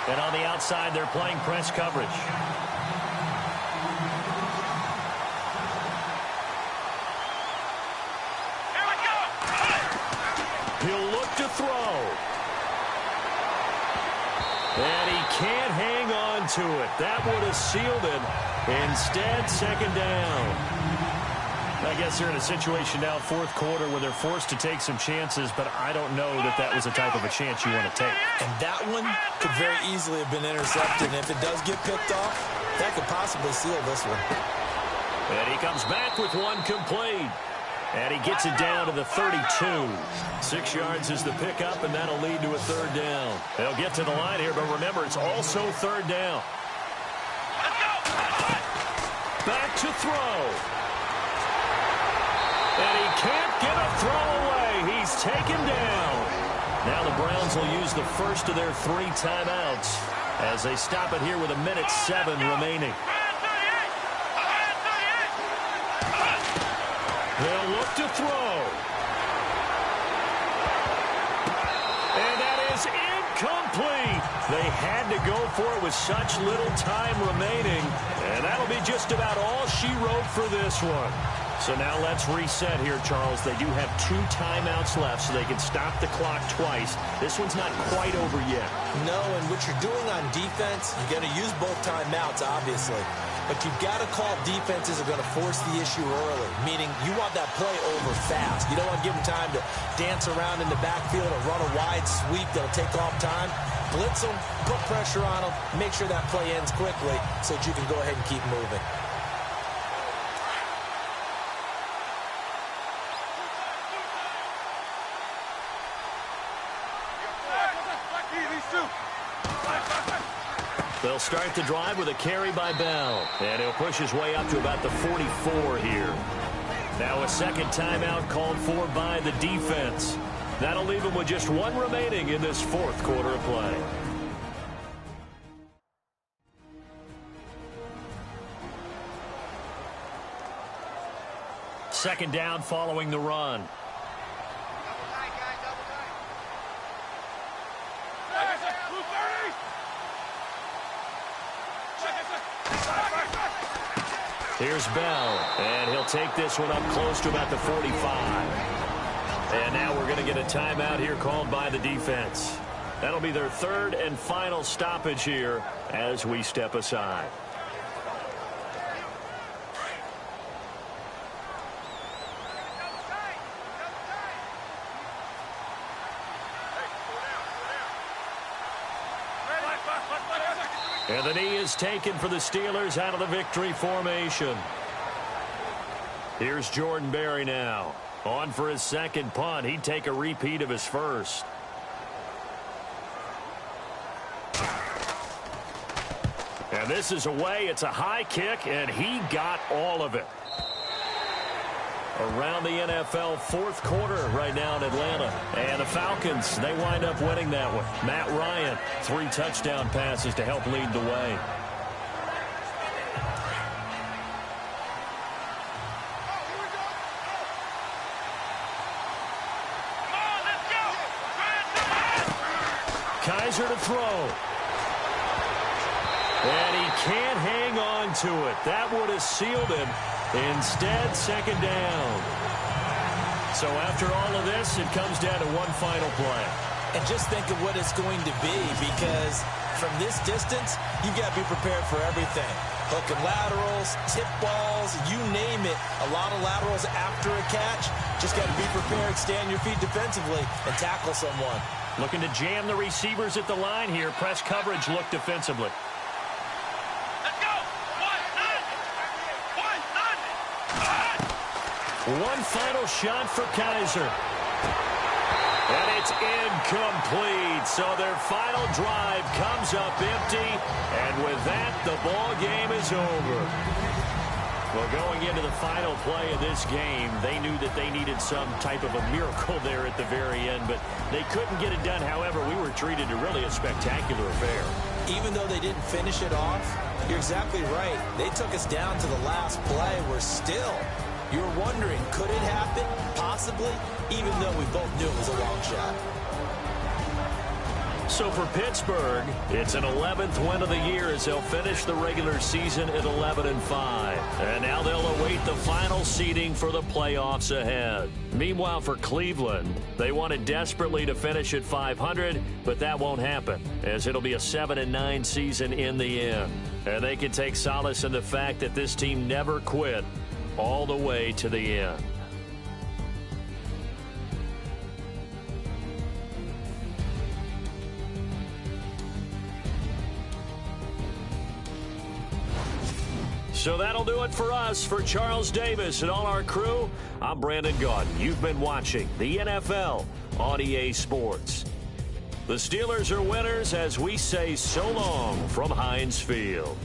And on the outside, they're playing press coverage. Here we go. He'll look to throw. And he can't hang on to it. That would have sealed it. Instead, 2nd down. I guess they're in a situation now, 4th quarter, where they're forced to take some chances, but I don't know that that was the type of a chance you want to take. And that one could very easily have been intercepted. And if it does get picked off, that could possibly seal this one. And he comes back with one complete. And he gets it down to the 32. 6 yards is the pickup, and that'll lead to a 3rd down. They'll get to the line here, but remember, it's also 3rd down. Back to throw. And he can't get a throw away. He's taken down. Now the Browns will use the first of their 3 timeouts as they stop it here with 1:07 remaining. They'll look to throw. And that is incomplete. They had to go for it with such little time remaining. And that'll be just about all she wrote for this one. So now let's reset here, Charles. They do have 2 timeouts left, so they can stop the clock twice. This one's not quite over yet. No, and what you're doing on defense, you're going to use both timeouts, obviously. But you've got to call defenses are going to force the issue early, meaning you want that play over fast. You don't want to give them time to dance around in the backfield or run a wide sweep that'll take off time. Blitz them, put pressure on them, make sure that play ends quickly so that you can go ahead and keep moving. They'll start the drive with a carry by Bell. And he'll push his way up to about the 44 here. Now a 2nd timeout called for by the defense. That'll leave him with just 1 remaining in this 4th quarter of play. Second down following the run. Here's Bell, and he'll take this one up close to about the 45. And now we're going to get a timeout here called by the defense. That'll be their 3rd and final stoppage here as we step aside. And the knee is taken for the Steelers out of the victory formation. Here's Jordan Berry now. On for his second punt. He'd take a repeat of his first. And this is away. It's a high kick, and he got all of it. Around the NFL fourth quarter right now in Atlanta. And the Falcons, they wind up winning that one. Matt Ryan, 3 touchdown passes to help lead the way. Kizer to throw. And he can't hang on to it. That would have sealed him. Instead, second down. So after all of this, it comes down to one final play. And just think of what it's going to be, because from this distance, you've got to be prepared for everything. Hook and laterals, tip balls, you name it. A lot of laterals after a catch. Just got to be prepared, stand your feet defensively, and tackle someone. Looking to jam the receivers at the line here. Press coverage look defensively. One final shot for Kizer. And it's incomplete. So their final drive comes up empty. And with that, the ball game is over. Well, going into the final play of this game, they knew that they needed some type of a miracle there at the very end, but they couldn't get it done. However, we were treated to really a spectacular affair. Even though they didn't finish it off, you're exactly right. They took us down to the last play. We're still... You were wondering, could it happen? Possibly, even though we both knew it was a long shot. So for Pittsburgh, it's an 11th win of the year as they'll finish the regular season at 11-5. And now they'll await the final seeding for the playoffs ahead. Meanwhile, for Cleveland, they wanted desperately to finish at 500, but that won't happen, as it'll be a 7-9 season in the end. And they can take solace in the fact that this team never quit all the way to the end. So that'll do it for us. For Charles Davis and all our crew, I'm Brandon Gaudin. You've been watching the NFL on EA Sports. The Steelers are winners as we say so long from Heinz Field.